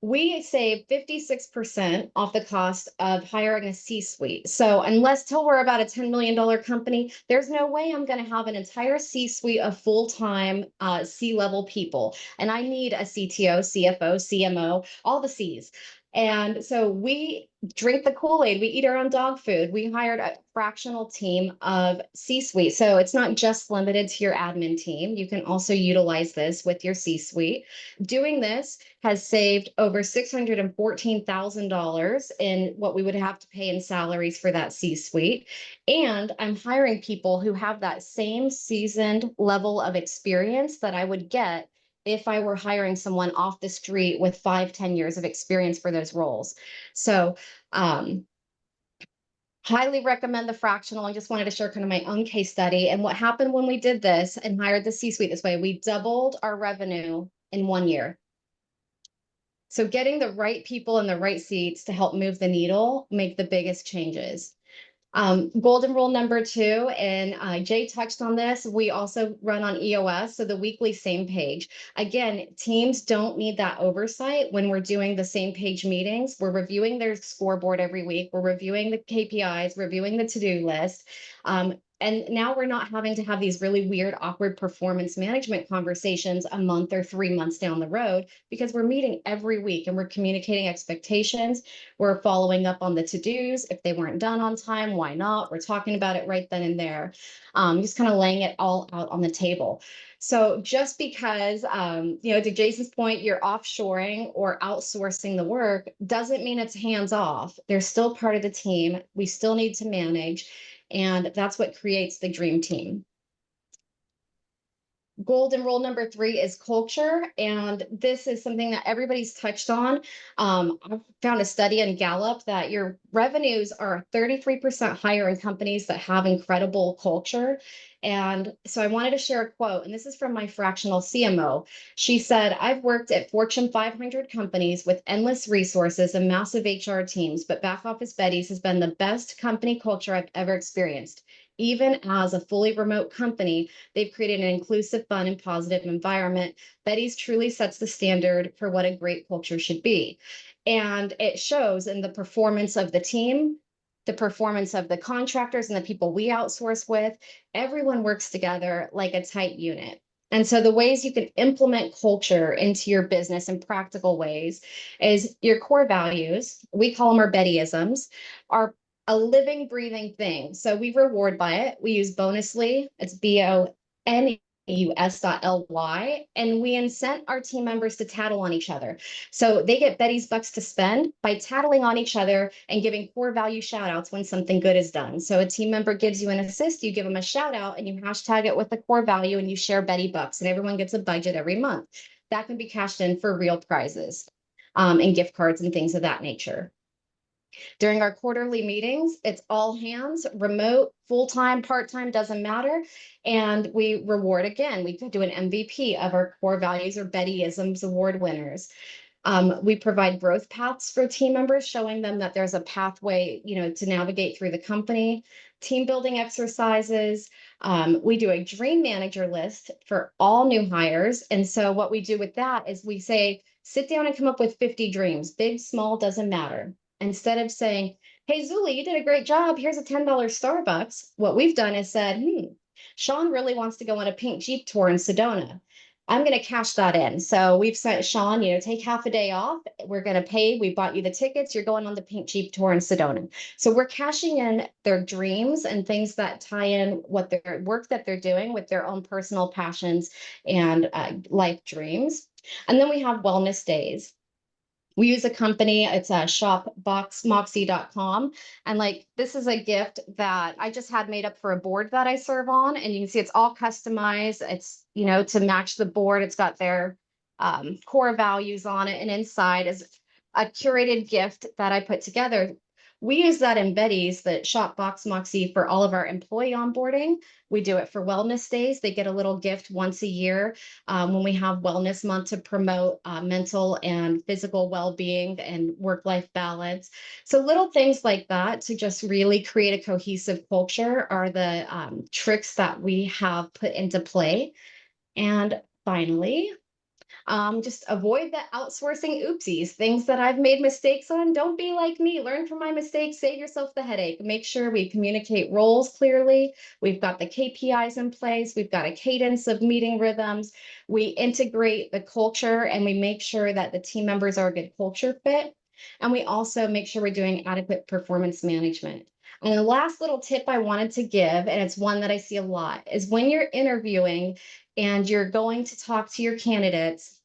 we save 56% off the cost of hiring a C-suite. So unless till we're about a $10 million company, there's no way I'm going to have an entire C-suite of full-time C-level people. And I need a CTO, CFO, CMO, all the Cs. And so we drink the Kool-Aid, we eat our own dog food. We hired a fractional team of C-suite. So it's not just limited to your admin team. You can also utilize this with your C-suite. Doing this has saved over $614,000 in what we would have to pay in salaries for that C-suite. And I'm hiring people who have that same seasoned level of experience that I would get if I were hiring someone off the street with 5-10 years of experience for those roles. So highly recommend the fractional. I just wanted to share kind of my own case study. And what happened when we did this and hired the C-suite this way, we doubled our revenue in 1 year. So getting the right people in the right seats to help move the needle make the biggest changes. Golden rule number 2, and Jay touched on this, we also run on EOS, so the weekly same page. Again, teams don't need that oversight when we're doing the same page meetings. We're reviewing their scoreboard every week. We're reviewing the KPIs, reviewing the to-do list. And now we're not having to have these really weird, awkward performance management conversations a month or 3 months down the road, because we're meeting every week and we're communicating expectations. We're following up on the to-dos. If they weren't done on time, why not? We're talking about it right then and there. Just kind of laying it all out on the table. So just because, to Jason's point, you're offshoring or outsourcing the work doesn't mean it's hands off. They're still part of the team. We still need to manage. And that's what creates the dream team. Golden rule number 3 is culture. And this is something that everybody's touched on. I found a study in Gallup that your revenues are 33% higher in companies that have incredible culture. And so I wanted to share a quote, and this is from my fractional CMO. She said, I've worked at Fortune 500 companies with endless resources and massive HR teams, but Back Office Betty's has been the best company culture I've ever experienced. Even as a fully remote company, they've created an inclusive, fun, and positive environment. Betty's truly sets the standard for what a great culture should be. And it shows in the performance of the team, the performance of the contractors and the people we outsource with. Everyone works together like a tight unit. And so the ways you can implement culture into your business in practical ways is your core values. We call them our Bettyisms, are a living, breathing thing. So we reward by it. We use Bonusly. It's BONUSLY. us.ly, and we incent our team members to tattle on each other. So they get Betty's bucks to spend by tattling on each other and giving core value shout outs when something good is done. So a team member gives you an assist, you give them a shout out and you hashtag it with the core value and you share Betty bucks, and everyone gets a budget every month. That can be cashed in for real prizes and gift cards and things of that nature. During our quarterly meetings, it's all hands, remote, full-time, part-time, doesn't matter. And we reward again. We could do an MVP of our core values or Bettyisms award winners. We provide growth paths for team members, showing them that there's a pathway, to navigate through the company. Team building exercises. We do a dream manager list for all new hires. And so what we do with that is we say, sit down and come up with 50 dreams, big, small, doesn't matter. Instead of saying, hey, Zuly, you did a great job. Here's a $10 Starbucks. What we've done is said, Sean really wants to go on a pink Jeep tour in Sedona. I'm going to cash that in. So we've sent Sean, take half a day off. We're going to pay. We bought you the tickets. You're going on the pink Jeep tour in Sedona. So we're cashing in their dreams and things that tie in what their work that they're doing with their own personal passions and life dreams. And then we have wellness days. We use a company, it's a shopboxmoxie.com. And this is a gift that I just had made up for a board that I serve on. And you can see it's all customized. It's, to match the board. It's got their core values on it. And inside is a curated gift that I put together. We use that in Betty's, the Shopbox Moxie, for all of our employee onboarding. We do it for wellness days. They get a little gift once a year when we have Wellness Month to promote mental and physical well-being and work-life balance. So little things like that to just really create a cohesive culture are the tricks that we have put into play. And finally, just avoid the outsourcing oopsies, things that I've made mistakes on. Don't be like me. Learn from my mistakes. Save yourself the headache. Make sure we communicate roles clearly. We've got the KPIs in place. We've got a cadence of meeting rhythms. We integrate the culture and we make sure that the team members are a good culture fit. And we also make sure we're doing adequate performance management. And the last little tip I wanted to give, and it's one that I see a lot, is when you're interviewing and you're going to talk to your candidates,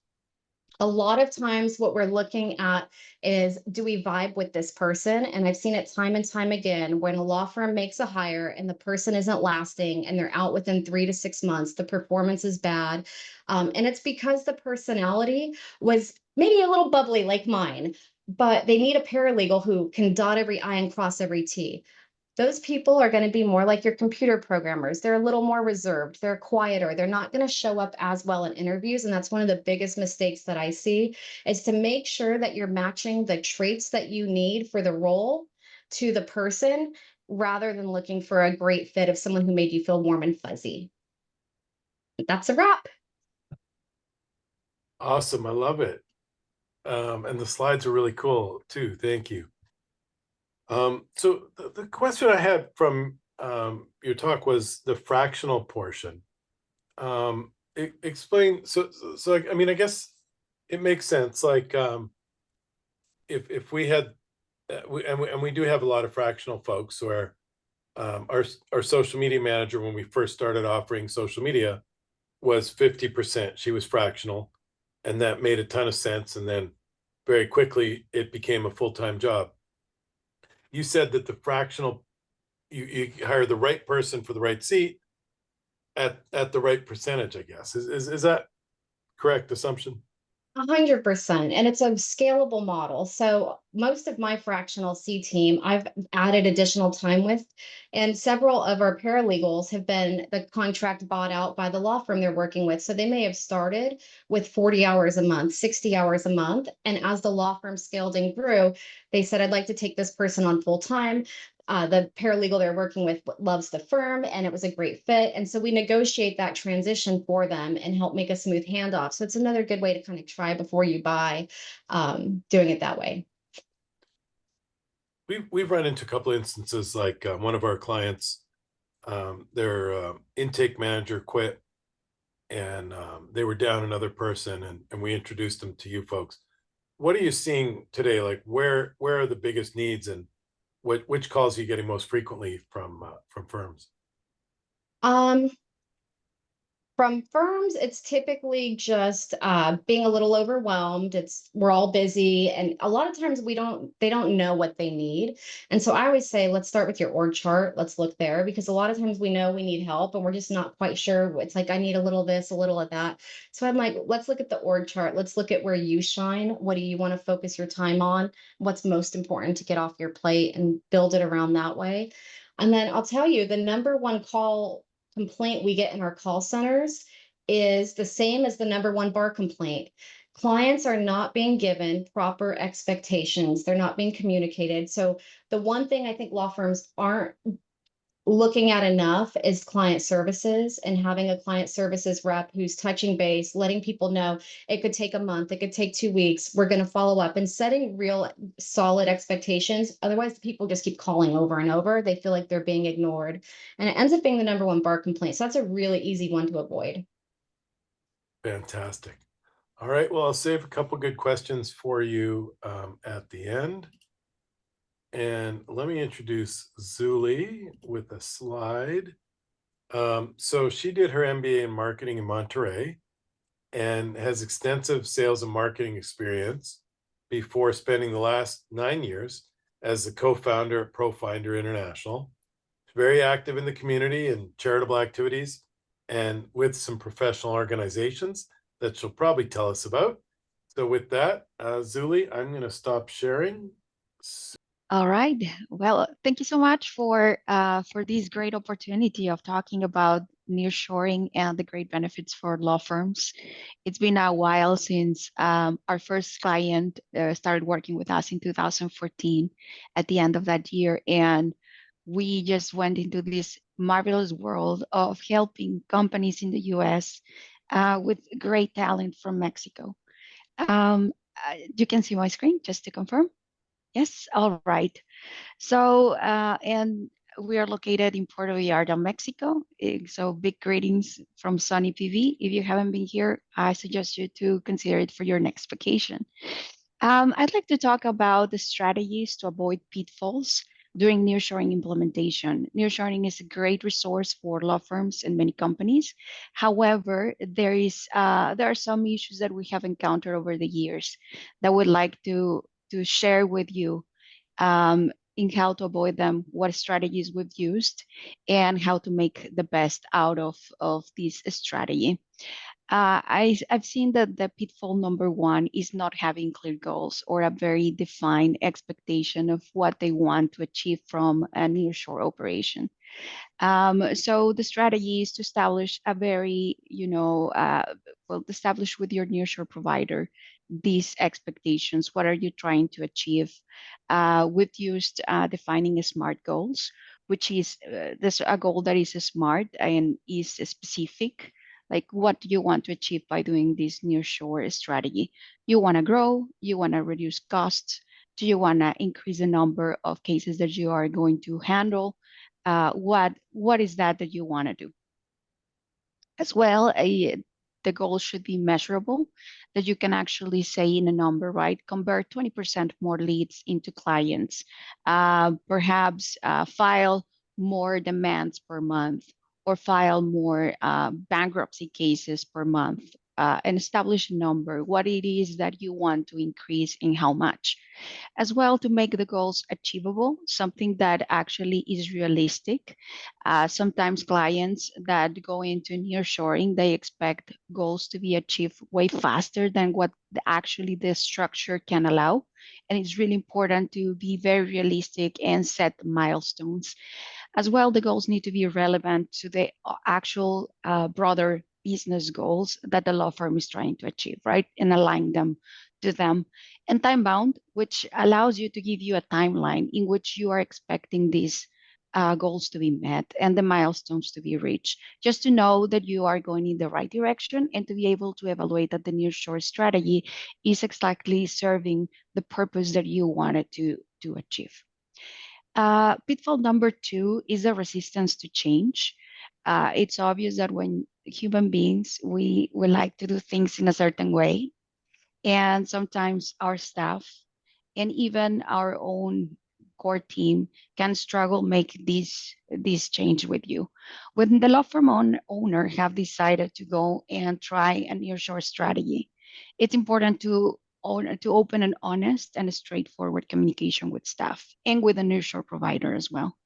a lot of times what we're looking at is, do we vibe with this person? And I've seen it time and time again when a law firm makes a hire and the person isn't lasting and they're out within 3 to 6 months, the performance is bad. And it's because the personality was maybe a little bubbly like mine, but they need a paralegal who can dot every I and cross every T. Those people are going to be more like your computer programmers. They're a little more reserved. They're quieter. They're not going to show up as well in interviews. And that's one of the biggest mistakes that I see, is to make sure that you're matching the traits that you need for the role to the person, rather than looking for a great fit of someone who made you feel warm and fuzzy. That's a wrap. Awesome. I love it. And the slides are really cool too. Thank you. So the question I had from your talk was the fractional portion. Explain. So I mean, I guess it makes sense. If we had, we do have a lot of fractional folks where our social media manager, when we first started offering social media, was 50%. She was fractional, and that made a ton of sense. And then very quickly it became a full-time job. You said that the fractional, you hire the right person for the right seat at the right percentage, I guess. Is that correct assumption? 100%. And it's a scalable model. So most of my fractional C team, I've added additional time with, and several of our paralegals have been the contract bought out by the law firm they're working with. So they may have started with 40 hours a month, 60 hours a month. And as the law firm scaled and grew, they said, I'd like to take this person on full time. The paralegal they're working with loves the firm and it was a great fit. And so we negotiate that transition for them and help make a smooth handoff. So it's another good way to kind of try before you buy, doing it that way. We've run into a couple of instances, like one of our clients, their intake manager quit, and they were down another person, and we introduced them to you folks. What are you seeing today? Like where are the biggest needs, and which calls are you getting most frequently from firms? From firms, it's typically just being a little overwhelmed. We're all busy, and a lot of times they don't know what they need. And so I always say, let's start with your org chart. Let's look there, because a lot of times we know we need help and we're just not quite sure. It's like, I need a little of this, a little of that. So I'm like, let's look at the org chart. Let's look at where you shine. What do you want to focus your time on? What's most important to get off your plate, and build it around that way. And then I'll tell you, the number one complaint we get in our call centers is the same as the number one bar complaint. Clients are not being given proper expectations. They're not being communicated. So the one thing I think law firms aren't looking at enough is client services, and having a client services rep who's touching base, letting people know it could take a month, it could take 2 weeks. We're going to follow up, and setting real solid expectations. Otherwise, people just keep calling over and over. They feel like they're being ignored, and it ends up being the number one bar complaint. So that's a really easy one to avoid. Fantastic. All right. Well, I'll save a couple good questions for you at the end. And let me introduce Zuly with a slide. So she did her MBA in marketing in Monterey and has extensive sales and marketing experience before spending the last 9 years as the co-founder at ProFinder International. She's very active in the community and charitable activities, and with some professional organizations that she'll probably tell us about. So with that, Zuly, I'm going to stop sharing. All right. Well, thank you so much for this great opportunity of talking about nearshoring and the great benefits for law firms. It's been a while since our first client started working with us in 2014 at the end of that year. And we just went into this marvelous world of helping companies in the US with great talent from Mexico. You can see my screen just to confirm. Yes, all right. So, and we are located in Puerto Vallarta, Mexico. So big greetings from sunny PV. If you haven't been here, I suggest you to consider it for your next vacation. I'd like to talk about the strategies to avoid pitfalls during nearshoring implementation. Nearshoring is a great resource for law firms and many companies. However, there are some issues that we have encountered over the years that we'd like to share with you in how to avoid them, what strategies we've used, and how to make the best out of this strategy. I've seen that the pitfall number one is not having clear goals or a very defined expectation of what they want to achieve from a nearshore operation. So the strategy is to establish a very, establish with your nearshore provider these expectations. What are you trying to achieve? We've used defining SMART goals, which is a goal that is smart and is specific. Like, what do you want to achieve by doing this nearshore strategy? You want to grow, you want to reduce costs, do you want to increase the number of cases that you are going to handle? What is that you want to do? As well, the goal should be measurable, that you can actually say in a number, right? Convert 20% more leads into clients, perhaps file more demands per month, or file more bankruptcy cases per month, and establish a number, what it is that you want to increase and how much. As well, to make the goals achievable, something that actually is realistic. Sometimes clients that go into nearshoring, they expect goals to be achieved way faster than what actually the structure can allow. And it's really important to be very realistic and set milestones. As well, the goals need to be relevant to the actual broader business goals that the law firm is trying to achieve, right? And align them to them. And time bound, which allows you to give you a timeline in which you are expecting these goals to be met and the milestones to be reached, just to know that you are going in the right direction and to be able to evaluate that the nearshore strategy is exactly serving the purpose that you wanted to achieve. Pitfall number two is a resistance to change. It's obvious that when human beings, we like to do things in a certain way, and sometimes our staff and even our own core team can struggle make this change with you. When the law firm owner have decided to go and try a nearshore strategy, it's important to open an honest and a straightforward communication with staff and with the nearshore provider as well.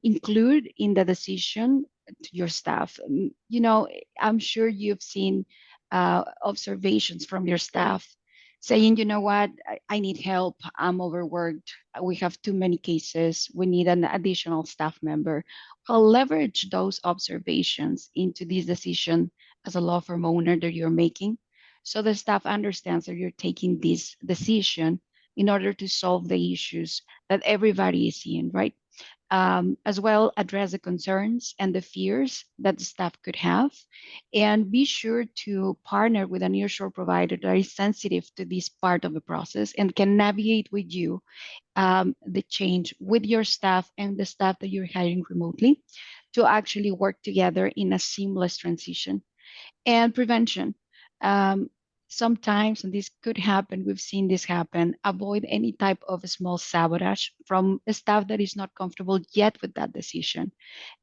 Include in the decision to your staff. I'm sure you've seen observations from your staff saying, you know what, I need help. I'm overworked. We have too many cases. We need an additional staff member. I'll leverage those observations into this decision as a law firm owner that you're making. So the staff understands that you're taking this decision in order to solve the issues that everybody is seeing, right? As well address the concerns and the fears that the staff could have, and be sure to partner with a nearshore provider that is sensitive to this part of the process and can navigate with you the change with your staff and the staff that you're hiring remotely to actually work together in a seamless transition. And prevention. Um, Sometimes, and this could happen, we've seen this happen, avoid any type of small sabotage from a staff that is not comfortable yet with that decision.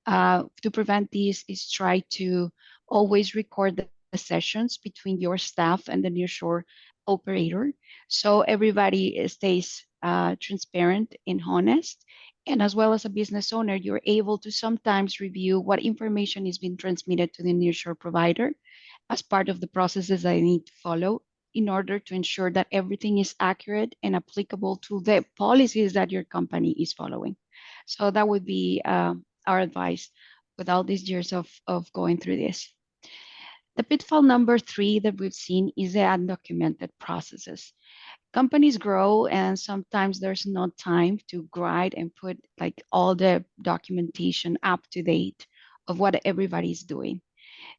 To prevent this is try to always record the sessions between your staff and the nearshore operator, so everybody stays transparent and honest. And as well as a business owner, you're able to sometimes review what information is being transmitted to the nearshore provider as part of the processes that I need to follow in order to ensure that everything is accurate and applicable to the policies that your company is following. So that would be our advice with all these years of going through this. The pitfall number 3 that we've seen is the undocumented processes. Companies grow and sometimes there's no time to grind and put like all the documentation up to date of what everybody's doing.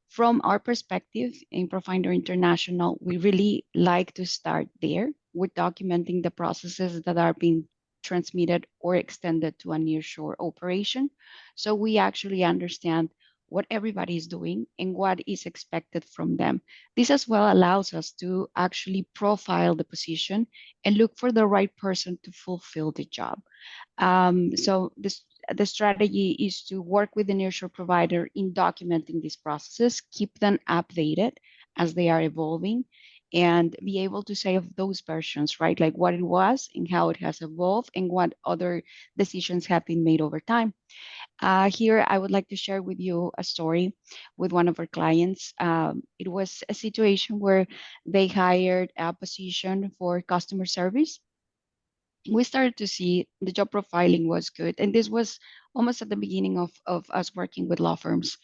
From our perspective in Profinder International, we really like to start there with documenting the processes that are being transmitted or extended to a nearshore operation. So we actually understand what everybody is doing and what is expected from them. This as well allows us to actually profile the position and look for the right person to fulfill the job. So the strategy is to work with the nearshore provider in documenting these processes, keep them updated as they are evolving, and be able to say of those versions, right? Like what it was and how it has evolved and what other decisions have been made over time. Here, I would like to share with you a story with one of our clients. It was a situation where they hired a position for customer service. We started to see the job profiling was good. And this was almost at the beginning of us working with law firms.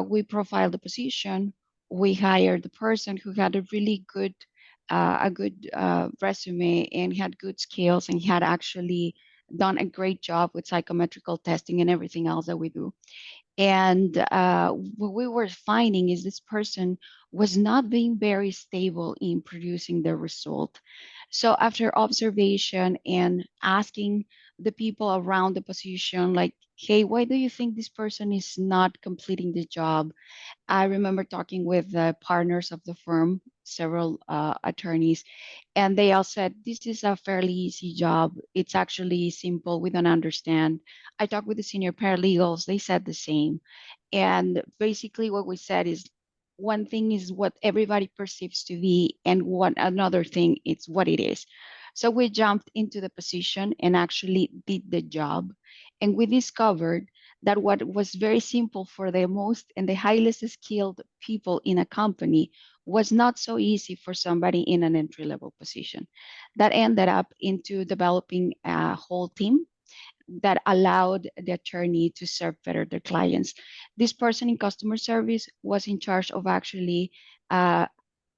We profiled the position. We hired the person who had a really good, resume and had good skills and had actually done a great job with psychometrical testing and everything else that we do. And what we were finding is this person was not being very stable in producing the result. So after observation and asking the people around the position, like, hey, why do you think this person is not completing the job? I remember talking with the partners of the firm, several attorneys, and they all said, this is a fairly easy job. It's actually simple. We don't understand. I talked with the senior paralegals. They said the same. And basically what we said is one thing is what everybody perceives to be, and one another thing it's what it is. So we jumped into the position and actually did the job. And we discovered that what was very simple for the most and the highest skilled people in a company was not so easy for somebody in an entry-level position. That ended up into developing a whole team that allowed the attorney to serve better their clients. This person in customer service was in charge of actually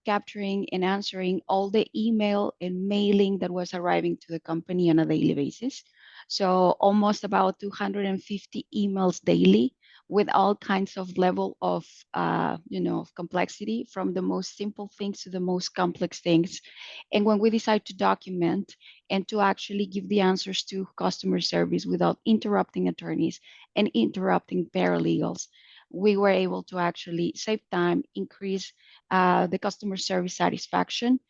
capturing and answering all the email and mailing that was arriving to the company on a daily basis. So almost about 250 emails daily with all kinds of level of, of complexity, from the most simple things to the most complex things. And when we decide to document and to actually give the answers to customer service without interrupting attorneys and interrupting paralegals, we were able to actually save time, increase the customer service satisfaction,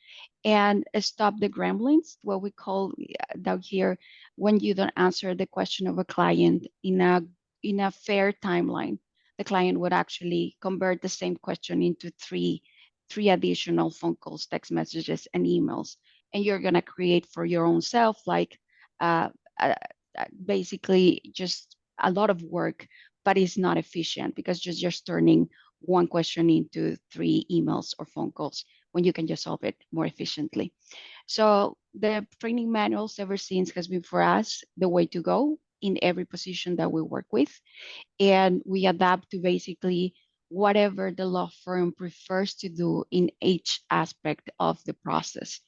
and stop the gremlins, what we call down here, when you don't answer the question of a client in a fair timeline. The client would actually convert the same question into three additional phone calls, text messages, and emails, and you're gonna create for your own self like uh, uh, basically just a lot of work, but it's not efficient because just turning one question into three emails or phone calls when you can just solve it more efficiently. So the training manuals ever since has been for us the way to go in every position that we work with. And we adapt to basically whatever the law firm prefers to do in each aspect of the process.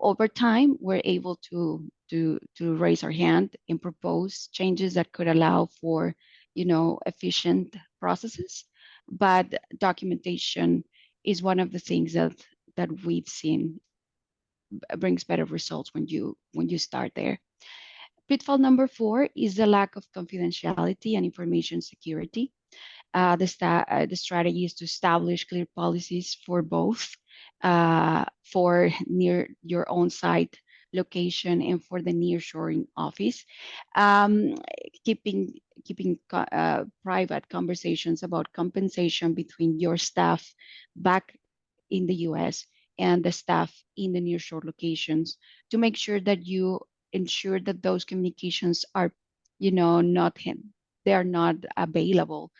Over time, we're able to raise our hand and propose changes that could allow for, efficient processes. But documentation is one of the things that we've seen brings better results when you start there. Pitfall number 4 is the lack of confidentiality and information security. The strategy is to establish clear policies for both, for near your own site location and for the nearshoring office. Um, keeping private conversations about compensation between your staff back in the US and the staff in the nearshore locations to make sure that you ensure that those communications are, not they are not available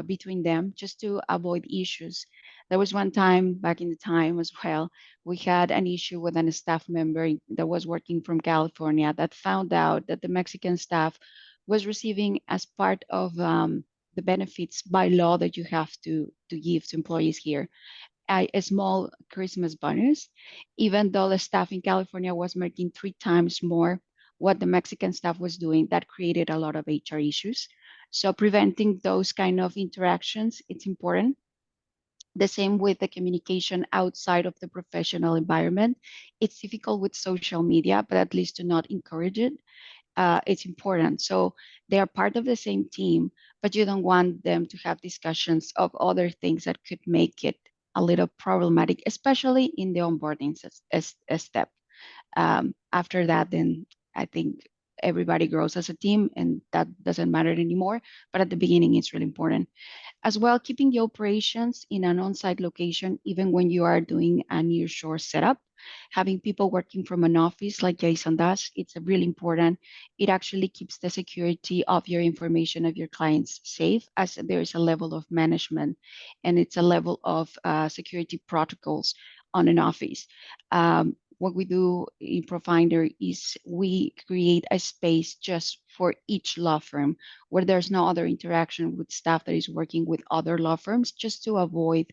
between them, just to avoid issues. There was one time back in the time as well, we had an issue with a staff member that was working from California that found out that the Mexican staff was receiving, as part of the benefits by law that you have to give to employees here, a small Christmas bonus, even though the staff in California was making 3 times more what the Mexican staff was doing. That created a lot of HR issues. So preventing those kind of interactions, it's important. The same with the communication outside of the professional environment. It's difficult with social media, but at least to not encourage it, it's important. So they are part of the same team, but you don't want them to have discussions of other things that could make it a little problematic, especially in the onboarding step. After that, then I think everybody grows as a team and that doesn't matter anymore. But at the beginning, it's really important. As well, keeping the operations in an on-site location, even when you are doing a nearshore setup, having people working from an office like Jason does, it's really important. It actually keeps the security of your information of your clients safe, as there is a level of management and it's a level of security protocols on an office. What we do in Profinder is we create a space just for each law firm where there's no other interaction with staff that is working with other law firms, just to avoid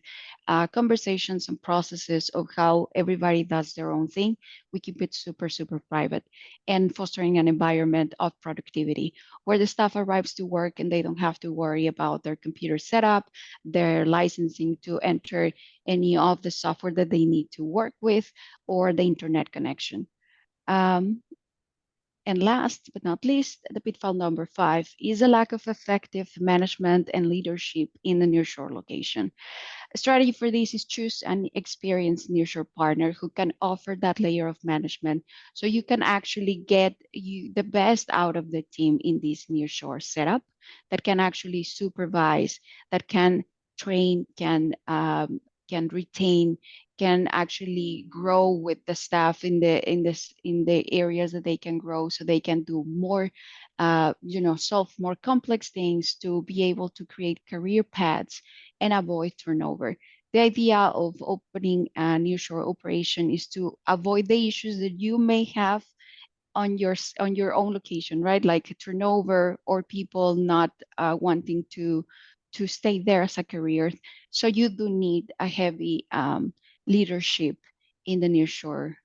conversations and processes of how everybody does their own thing. We keep it super, super private and fostering an environment of productivity where the staff arrives to work and they don't have to worry about their computer setup, their licensing to enter any of the software that they need to work with, or the internet connection. And last but not least, the pitfall number 5 is a lack of effective management and leadership in the nearshore location. A strategy for this is choose an experienced nearshore partner who can offer that layer of management, so you can actually get the best out of the team in this nearshore setup, that can actually supervise, that can train, can retain, can actually grow with the staff in the areas that they can grow, so they can do more, solve more complex things, to be able to create career paths and avoid turnover. The idea of opening a nearshore operation is to avoid the issues that you may have on your own location, right? Like turnover or people not wanting to stay there as a career. So you do need a heavy leadership in the nearshore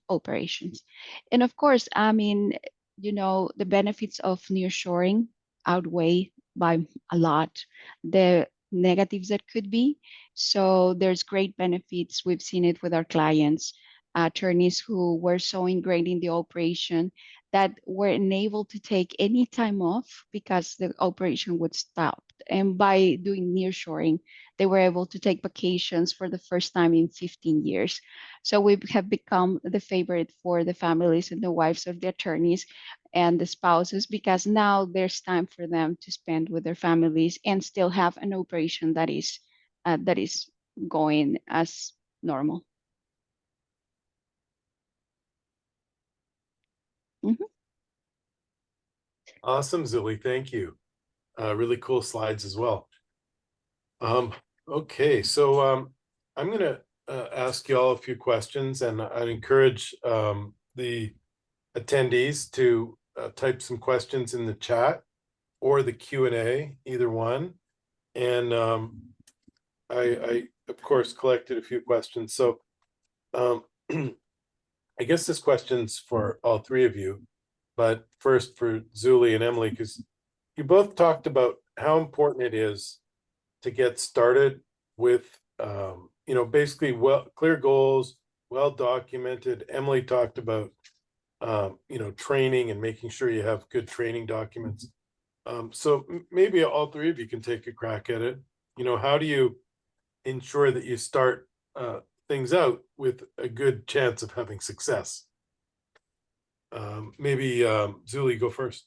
operations. And of course, I mean, the benefits of nearshoring outweigh by a lot the negatives that could be. So there's great benefits. We've seen it with our clients, attorneys who were so ingrained in the operation that weren't able to take any time off because the operation would stop. And by doing nearshoring, they were able to take vacations for the first time in 15 years. So we have become the favorite for the families and the wives of the attorneys and the spouses, because now there's time for them to spend with their families and still have an operation that is going as normal. Mhm. Awesome, Zuly. Thank you. Really cool slides as well. Okay, so I'm going to ask you all a few questions, and I'd encourage the attendees to type some questions in the chat or the Q&A, either one. And I of course collected a few questions. So I guess this question's for all three of you, but first for Zuly and Emily, because you both talked about how important it is to get started with basically clear goals, well documented. Emily talked about training and making sure you have good training documents. So maybe all three of you can take a crack at it. How do you ensure that you start things out with a good chance of having success? Maybe Zuly, go first.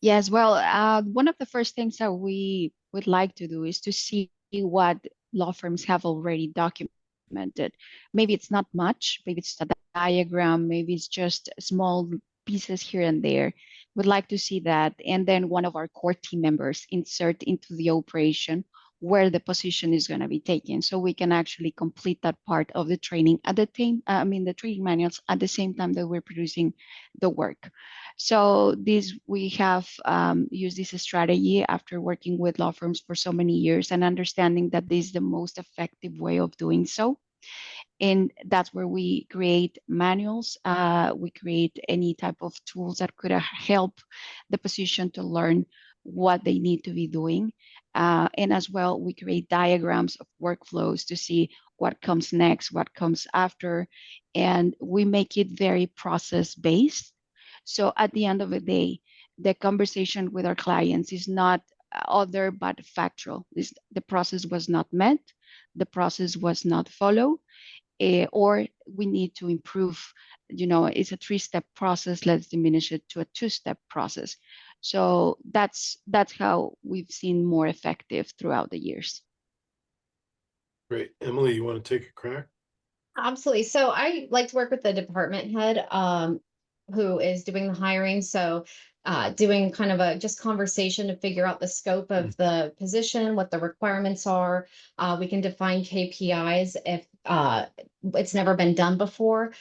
Yes, well, one of the first things that we would like to do is to see what law firms have already documented. Maybe it's not much, maybe it's a diagram, maybe it's just small pieces here and there. Would like to see that. And then one of our core team members insert into the operation where the position is going to be taken. So we can actually complete that part of the training at the the training manuals at the same time that we're producing the work. So we have used this strategy after working with law firms for so many years and understanding that this is the most effective way of doing so. And that's where we create manuals. We create any type of tools that could help the position to learn what they need to be doing. And as well, we create diagrams of workflows to see what comes next, what comes after, and we make it very process-based. So at the end of the day, the conversation with our clients is not other but factual. The process was not met, the process was not followed, or we need to improve. It's a 3-step process, let's diminish it to a 2-step process. So that's how we've seen more effective throughout the years. Great. Emily, you want to take a crack? Absolutely. So I like to work with the department head who is doing the hiring. So doing kind of a just conversation to figure out the scope of the position, what the requirements are. We can define KPIs if it's never been done before.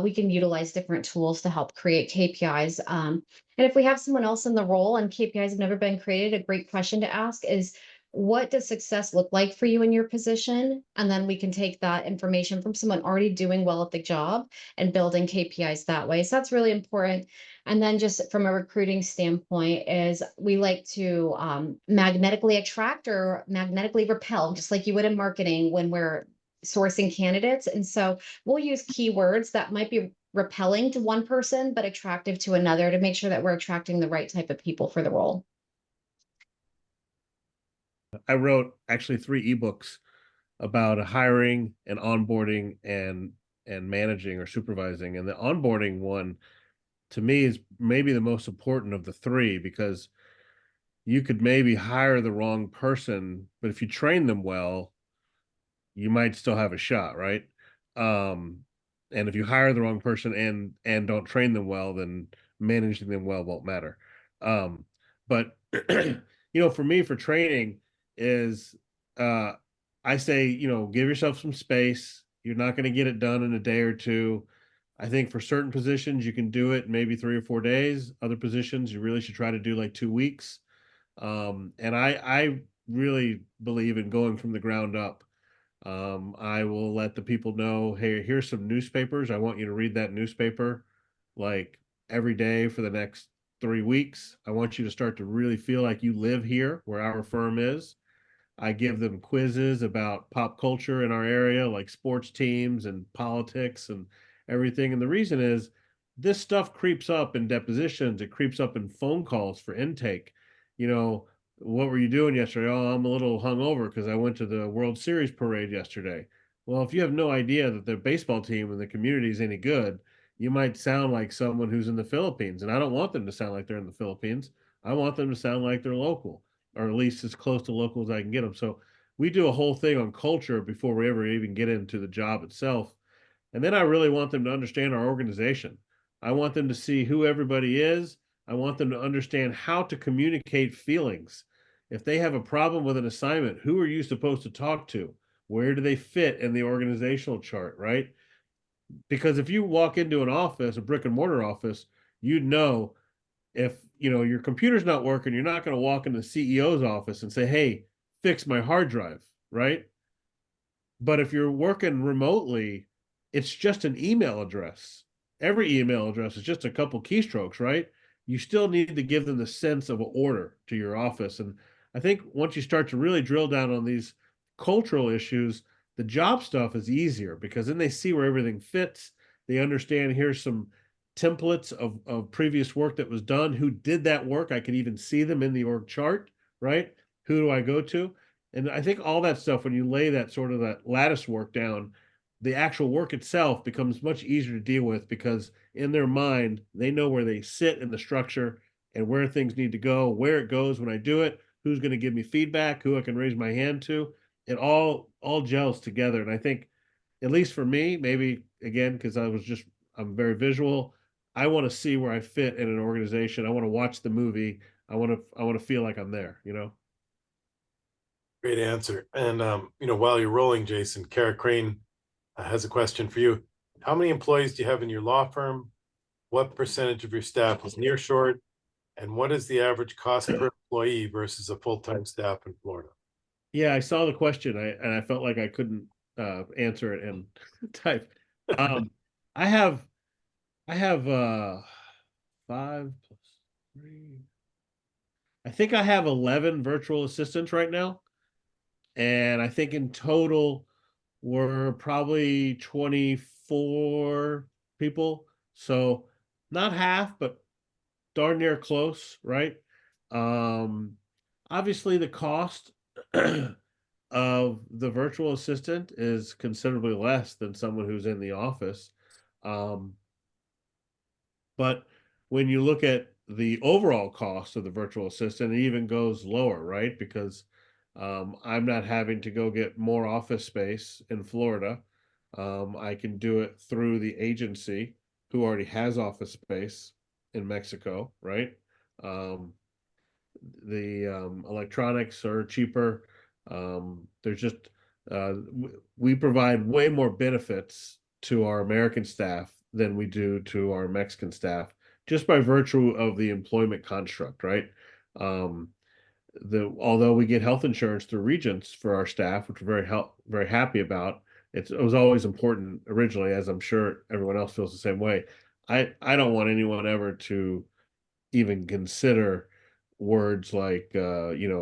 We can utilize different tools to help create KPIs. And if we have someone else in the role and KPIs have never been created, a great question to ask is, what does success look like for you in your position? And then we can take that information from someone already doing well at the job and building KPIs that way. So that's really important. And then just from a recruiting standpoint is we like to magnetically attract or magnetically repel, just like you would in marketing when we're sourcing candidates. And so we'll use keywords that might be repelling to one person, but attractive to another to make sure that we're attracting the right type of people for the role. I wrote actually 3 ebooks about hiring and onboarding and managing or supervising. And the onboarding one, to me, is maybe the most important of the 3, because you could maybe hire the wrong person, but if you train them well, you might still have a shot, right? And if you hire the wrong person and don't train them well, then managing them well won't matter. But for me, for training is I say, give yourself some space. You're not going to get it done in a day or two. I think for certain positions you can do it in maybe 3 or 4 days. Other positions you really should try to do like 2 weeks. And I really believe in going from the ground up. I will let the people know, hey, here's some newspapers. I want you to read that newspaper like every day for the next 3 weeks. I want you to start to really feel like you live here where our firm is. I give them quizzes about pop culture in our area, like sports teams and politics and everything. And the reason is this stuff creeps up in depositions. It creeps up in phone calls for intake. You know, what were you doing yesterday? Oh, I'm a little hungover because I went to the World Series parade yesterday. Well, if you have no idea that the baseball team in the community is any good, you might sound like someone who's in the Philippines. And I don't want them to sound like they're in the Philippines. I want them to sound like they're local, or at least as close to local as I can get them. So we do a whole thing on culture before we ever even get into the job itself. And then I really want them to understand our organization. I want them to see who everybody is. I want them to understand how to communicate feelings. If they have a problem with an assignment, who are you supposed to talk to? Where do they fit in the organizational chart, right? Because if you walk into an office, a brick and mortar office, you'd know if your computer's not working, you're not going to walk into the CEO's office and say, "Hey, fix my hard drive," right? But if you're working remotely, it's just an email address. Every email address is just a couple keystrokes, right? You still need to give them the sense of order to your office. And I think once you start to really drill down on these cultural issues, the job stuff is easier because then they see where everything fits. They understand here's some templates of previous work that was done. Who did that work? I can even see them in the org chart, right? Who do I go to? And I think all that stuff, when you lay that sort of that lattice work down, the actual work itself becomes much easier to deal with because in their mind, they know where they sit in the structure and where things need to go, where it goes when I do it, who's going to give me feedback, who I can raise my hand to. It all gels together. And I think, at least for me, maybe again, because I'm very visual. I want to see where I fit in an organization. I want to watch the movie. I want to feel like I'm there, Great answer. And while you're rolling, Jason, Kara Crane has a question for you. How many employees do you have in your law firm? What percentage of your staff is nearshored? And what is the average cost per employee versus a full-time staff in Florida? Yeah, I saw the question, and I felt like I couldn't answer it in type. I have 5 plus 3. I think I have 11 virtual assistants right now, and I think in total we're probably 24 people. So not half, but darn near close, right? Um, Obviously the cost of the virtual assistant is considerably less than someone who's in the office. But when you look at the overall cost of the virtual assistant, it even goes lower, right? Because I'm not having to go get more office space in Florida. I can do it through the agency who already has office space in Mexico, right? The electronics are cheaper. There's just we provide way more benefits to our American staff than we do to our Mexican staff, just by virtue of the employment construct, right? Um, Although we get health insurance through Regents for our staff, which we're very happy about. It was always important originally, as I'm sure everyone else feels the same way. I don't want anyone ever to even consider words like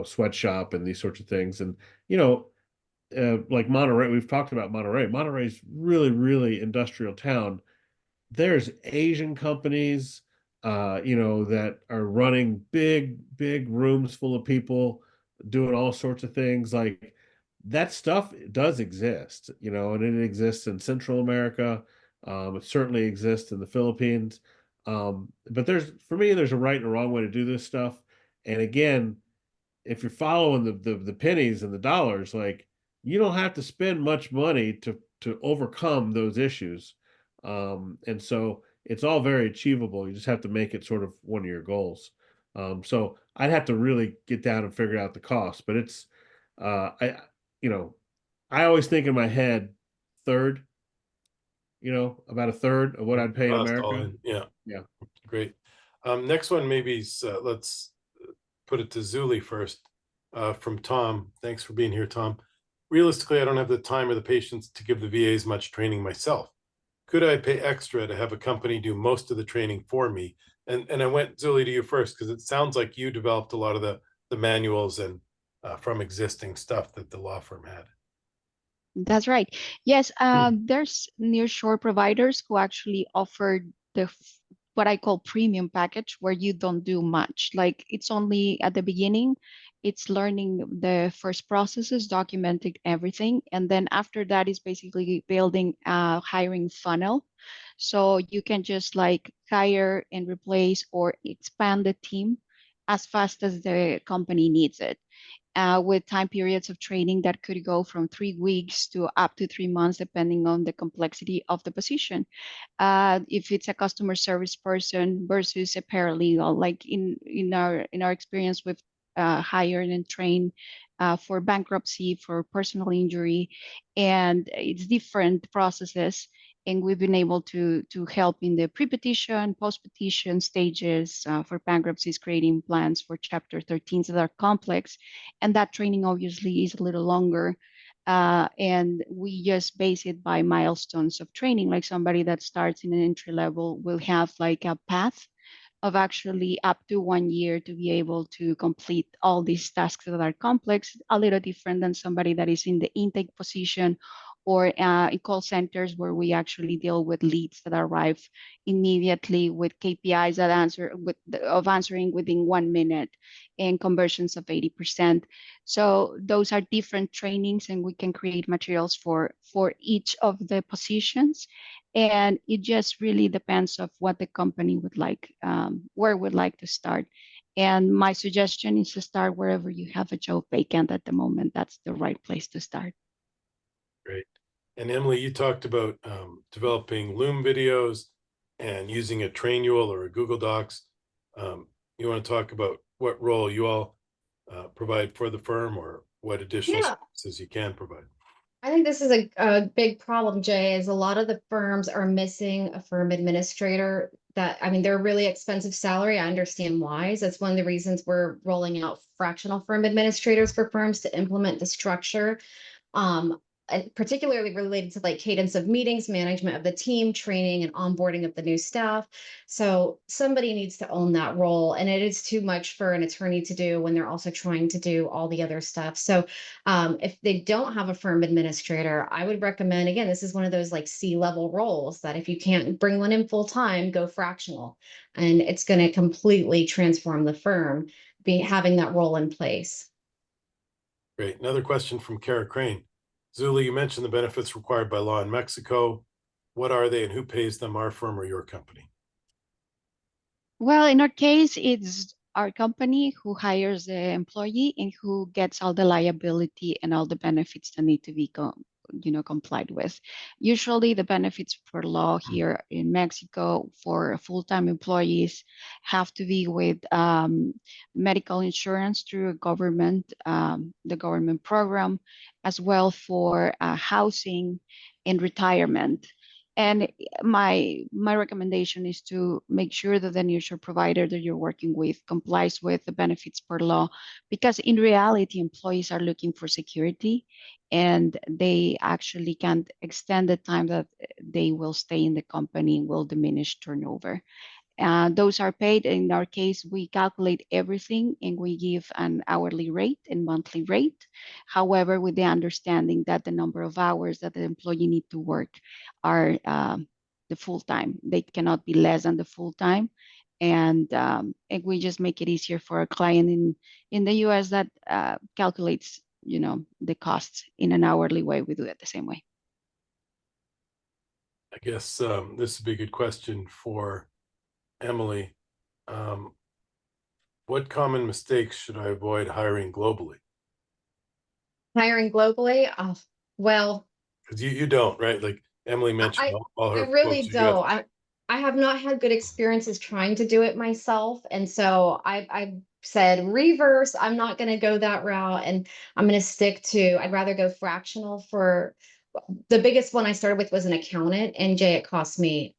sweatshop and these sorts of things. And like Monterey, we've talked about Monterey. Monterey's really, really industrial town. There's Asian companies that are running big rooms full of people doing all sorts of things. Like, that stuff does exist, and it exists in Central America. It certainly exists in the Philippines. But for me, there's a right and a wrong way to do this stuff. And again, if you're following the pennies and the dollars, like, you don't have to spend much money to overcome those issues. And so it's all very achievable. You just have to make it sort of one of your goals. So I'd have to really get down and figure out the cost, but it's I you know I always think in my head third, about a third of what I'd pay in Cost all America. in. Yeah. Yeah. Great. Next one, maybe let's put it to Zuly first, from Tom. Thanks for being here, Tom. Realistically, I don't have the time or the patience to give the VAs much training myself. Could I pay extra to have a company do most of the training for me? And I went, Zuly, to you first, because it sounds like you developed a lot of the manuals and from existing stuff that the law firm had. That's right. Yes, there's nearshore providers who actually offer what I call premium package, where you don't do much. Like it's only at the beginning, it's learning the first processes, documenting everything, and then after that is basically building a hiring funnel. So you can just like hire and replace or expand the team as fast as the company needs it. With time periods of training that could go from 3 weeks to up to 3 months, depending on the complexity of the position. If it's a customer service person versus a paralegal, like in our experience with hired and trained for bankruptcy, for personal injury, and it's different processes. And we've been able to help in the pre-petition, post-petition stages for bankruptcies, creating plans for Chapter 13s that are complex, and that training obviously is a little longer. And we just base it by milestones of training. Like somebody that starts in an entry level will have like a path of actually up to 1 year to be able to complete all these tasks that are complex, a little different than somebody that is in the intake position or in call centers where we actually deal with leads that arrive immediately with KPIs that of answering within 1 minute and conversions of 80%. So those are different trainings, and we can create materials for each of the positions. And it just really depends of what the company would like, where would like to start. And my suggestion is to start wherever you have a job vacant at the moment. That's the right place to start. Great. And Emily, you talked about developing Loom videos and using a Trainual or a Google Docs. You want to talk about what role you all provide for the firm, or what additional Yeah. services you can provide? I think this is a big problem, Jay, is a lot of the firms are missing a firm administrator. That, I mean, they're really expensive salary. I understand why. So that's one of the reasons we're rolling out fractional firm administrators for firms to implement the structure. Particularly related to like cadence of meetings, management of the team, training and onboarding of the new staff. So somebody needs to own that role, and it is too much for an attorney to do when they're also trying to do all the other stuff. So if they don't have a firm administrator, I would recommend, again, this is one of those like C-level roles that if you can't bring one in full time, go fractional, and it's going to completely transform the firm, having that role in place. Great. Another question from Kara Crane. Zuly, you mentioned the benefits required by law in Mexico. What are they and who pays them, our firm or your company? Well, in our case, it's our company who hires the employee and who gets all the liability and all the benefits that need to be complied with. Usually the benefits for law here in Mexico for full-time employees have to be with medical insurance through a government, the government program, as well for housing and retirement. And my recommendation is to make sure that the nearshore provider that you're working with complies with the benefits per law, because in reality, employees are looking for security, and they actually can't extend the time that they will stay in the company, will diminish turnover. Those are paid. In our case, we calculate everything and we give an hourly rate and monthly rate. However, with the understanding that the number of hours that the employee need to work are the full time. They cannot be less than the full time. And we just make it easier for a client in the US that calculates, the costs in an hourly way. We do it the same way. I guess this would be a good question for Emily. What common mistakes should I avoid hiring globally? Hiring globally? Well, Because you don't, right? Like Emily mentioned, all I her really folks are US. don't. I have not had good experiences trying to do it myself. And so I said reverse, I'm not going to go that route. And I'm going to stick to, I'd rather go fractional. For the biggest one I started with was an accountant, and Jay, it cost me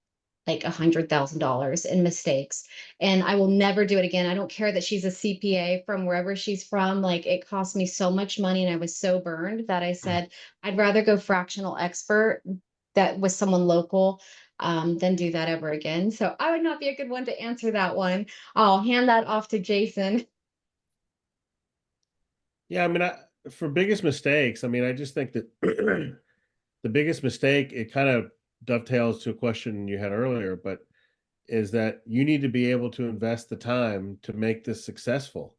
like $100,000 in mistakes. And I will never do it again. I don't care that she's a CPA from wherever she's from. Like, it cost me so much money, and I was so burned that I said, I'd rather go fractional expert that was someone local than do that ever again. So I would not be a good one to answer that one. I'll hand that off to Jason. Yeah, I mean, for biggest mistakes, I mean, I just think that the biggest mistake, it kind of dovetails to a question you had earlier, but is that you need to be able to invest the time to make this successful.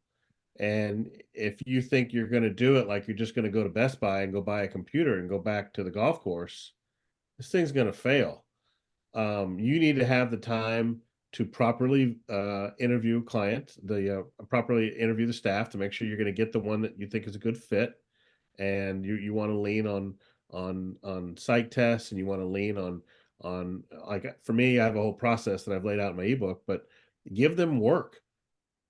And if you think you're going to do it like you're just going to go to Best Buy and go buy a computer and go back to the golf course, this thing's going to fail. You need to have the time to properly interview clients, properly interview the staff to make sure you're going to get the one that you think is a good fit, and you want to lean on psych tests, and you want to lean on like for me, I have a whole process that I've laid out in my ebook, but give them work,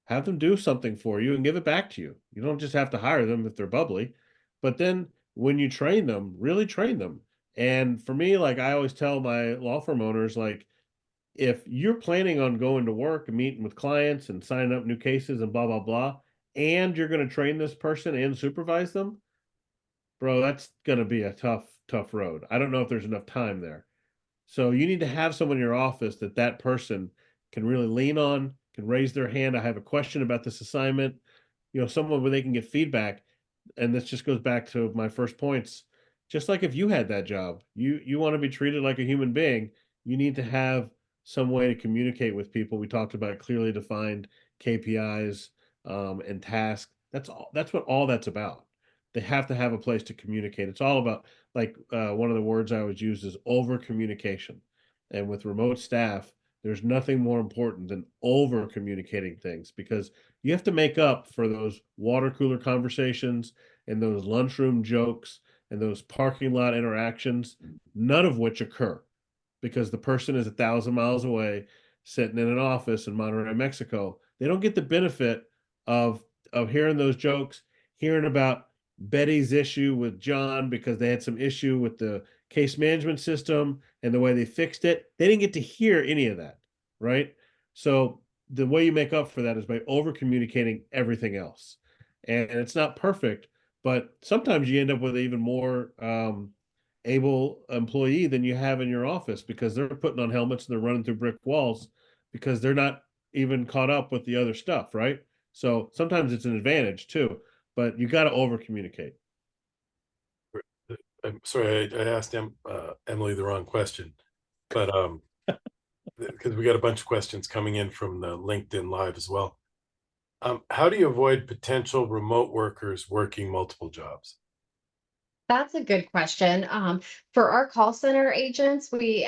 have them do something for you and give it back to you. You don't just have to hire them if they're bubbly, but then when you train them, really train them. And for me, like I always tell my law firm owners, like if you're planning on going to work and meeting with clients and signing up new cases and blah, blah, blah, and you're going to train this person and supervise them, bro, that's going to be a tough road. I don't know if there's enough time there. So you need to have someone in your office that person can really lean on, can raise their hand. I have a question about this assignment, someone where they can get feedback. And this just goes back to my first points. Just like if you had that job, you want to be treated like a human being, you need to have some way to communicate with people. We talked about clearly defined KPIs and tasks. That's what all that's about. They have to have a place to communicate. It's all about, like one of the words I always use is over communication. And with remote staff, there's nothing more important than over communicating things, because you have to make up for those water cooler conversations and those lunchroom jokes and those parking lot interactions, none of which occur because the person is 1,000 miles away sitting in an office in Monterrey, Mexico. They don't get the benefit of hearing those jokes, hearing about Betty's issue with John because they had some issue with the case management system and the way they fixed it. They didn't get to hear any of that, right? So the way you make up for that is by over communicating everything else. And it's not perfect, but sometimes you end up with an even more able employee than you have in your office because they're putting on helmets and they're running through brick walls because they're not even caught up with the other stuff, right? So sometimes it's an advantage too, but you got to over communicate. I'm sorry, I asked Emily the wrong question, but because we got a bunch of questions coming in from the LinkedIn Live as well. How do you avoid potential remote workers working multiple jobs? That's a good question. For our call center agents, we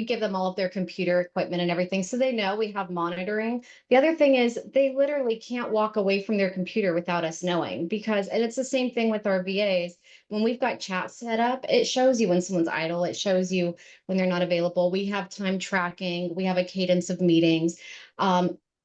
give them all of their computer equipment and everything, so they know we have monitoring. The other thing is they literally can't walk away from their computer without us knowing, and it's the same thing with our VAs. When we've got chat set up, it shows you when someone's idle. It shows you when they're not available. We have time tracking. We have a cadence of meetings.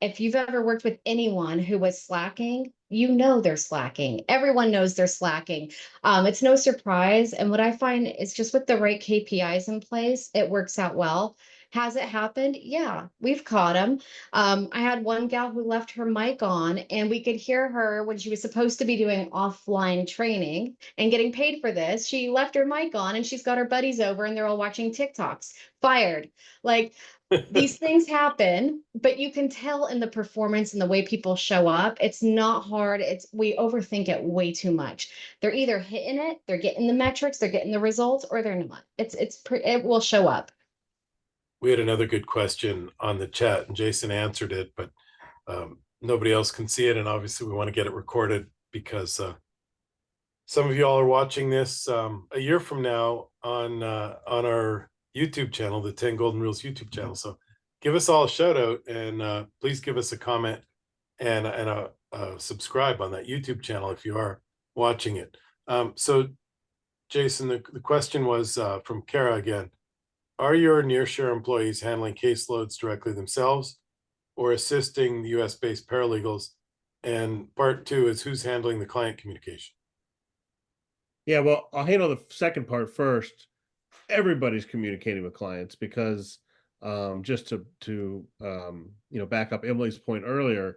If you've ever worked with anyone who was slacking, you know they're slacking. Everyone knows they're slacking. It's no surprise. And what I find is just with the right KPIs in place, it works out well. Has it happened? Yeah, we've caught them. I had one gal who left her mic on, and we could hear her when she was supposed to be doing offline training and getting paid for this. She left her mic on, and she's got her buddies over, and they're all watching TikToks. Fired. Like, these things happen, but you can tell in the performance and the way people show up. It's not hard. We overthink it way too much. They're either hitting it, they're getting the metrics, they're getting the results, or they're not. It will show up. We had another good question on the chat, and Jason answered it, but nobody else can see it, and obviously we want to get it recorded because some of y'all are watching this a year from now on our YouTube channel, the 10 Golden Rules YouTube channel. So give us all a shout out, and please give us a comment and a subscribe on that YouTube channel if you are watching it. So Jason, the question was from Kara again. Are your Nearshore employees handling caseloads directly themselves or assisting the US-based paralegals? And part two is, who's handling the client communication? Yeah, well, I'll handle the second part first. Everybody's communicating with clients because just to back up Emily's point earlier,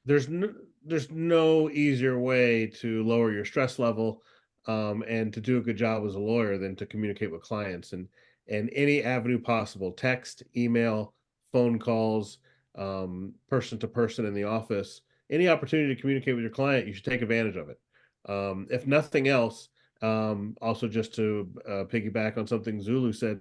there's no easier way to lower your stress level and to do a good job as a lawyer than to communicate with clients, and any avenue possible: text, email, phone calls, person to person in the office. Any opportunity to communicate with your client, you should take advantage of it. If nothing else, also just to piggyback on something Zuly said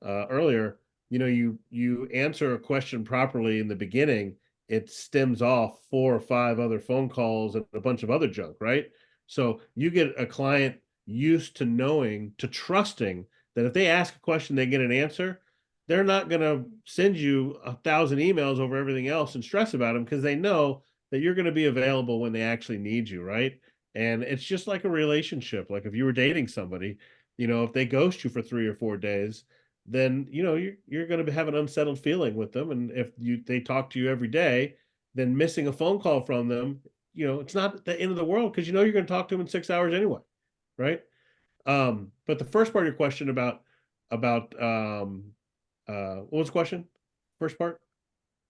earlier, you answer a question properly in the beginning, it stems off 4 or 5 other phone calls and a bunch of other junk, right? So you get a client used to trusting that if they ask a question, they get an answer. They're not going to send you 1,000 emails over everything else and stress about them, because they know that you're going to be available when they actually need you, right? And it's just like a relationship. Like if you were dating somebody, if they ghost you for 3 or 4 days, then you're going to have an unsettled feeling with them. And if they talk to you every day, then missing a phone call from them, it's not the end of the world, because you're going to talk to them in 6 hours anyway, right? But the first part of your question about what was the question? First part?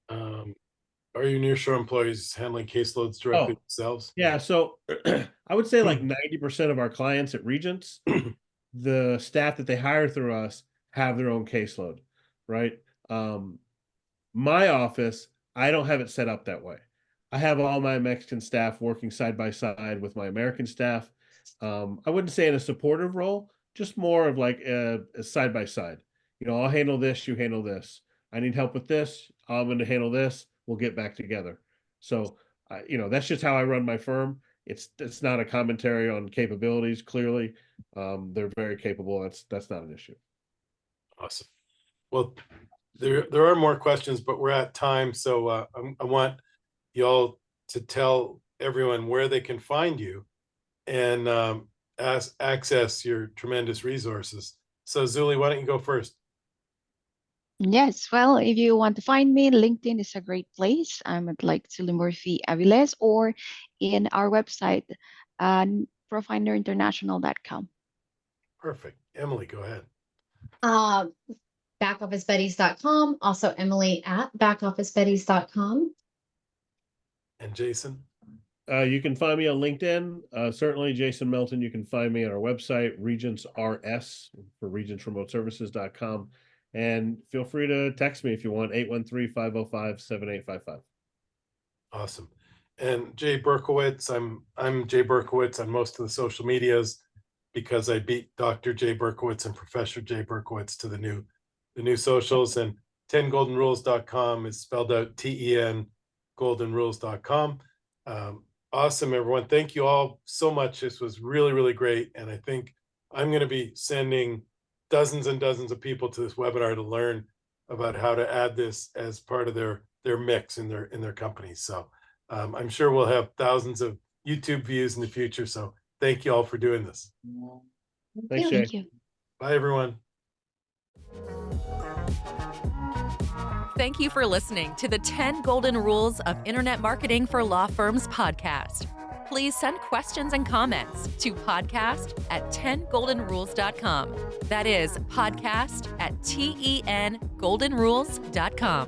Are your nearshore employees handling caseloads directly themselves? Yeah. So I would say like 90% of our clients at Regents, the staff that they hire through us have their own caseload, right? My office, I don't have it set up that way. I have all my Mexican staff working side by side with my American staff. I wouldn't say in a supportive role, just more of like a side by side. I'll handle this, you handle this. I need help with this, I'm going to handle this. We'll get back together. So, that's just how I run my firm. It's not a commentary on capabilities. Clearly, they're very capable. That's not an issue. Awesome. Well, there are more questions, but we're at time. So I want y'all to tell everyone where they can find you and access your tremendous resources. So Zuly, why don't you go first? Yes, well, if you want to find me, LinkedIn is a great place. I'm at like Zuly Murphy Aviles, or in our website, profinderinternational.com. Perfect. Emily, go ahead. Backofficebuddies.com. Also Emily at backofficebuddies.com. And Jason? You can find me on LinkedIn. Certainly Jason Melton. You can find me on our website, Regents RS for regentsremoteservices.com. And feel free to text me if you want, 813-505-7855. Awesome. And Jay Berkowitz, I'm Jay Berkowitz on most of the social medias, because I beat Dr. Jay Berkowitz and Professor Jay Berkowitz to the new socials. And 10goldenrules.com is spelled out TEN goldenrules.com. Awesome, everyone. Thank you all so much. This was really, really great. And I think I'm going to be sending dozens and dozens of people to this webinar to learn about how to add this as part of their mix in their companies. So I'm sure we'll have thousands of YouTube views in the future. So thank you all for doing this. Thanks, Jay. Thank you. Bye, everyone. Thank you for listening to the 10 Golden Rules of Internet Marketing for Law Firms podcast. Please send questions and comments to podcast@10goldenrules.com. That is podcast@TENgoldenrules.com.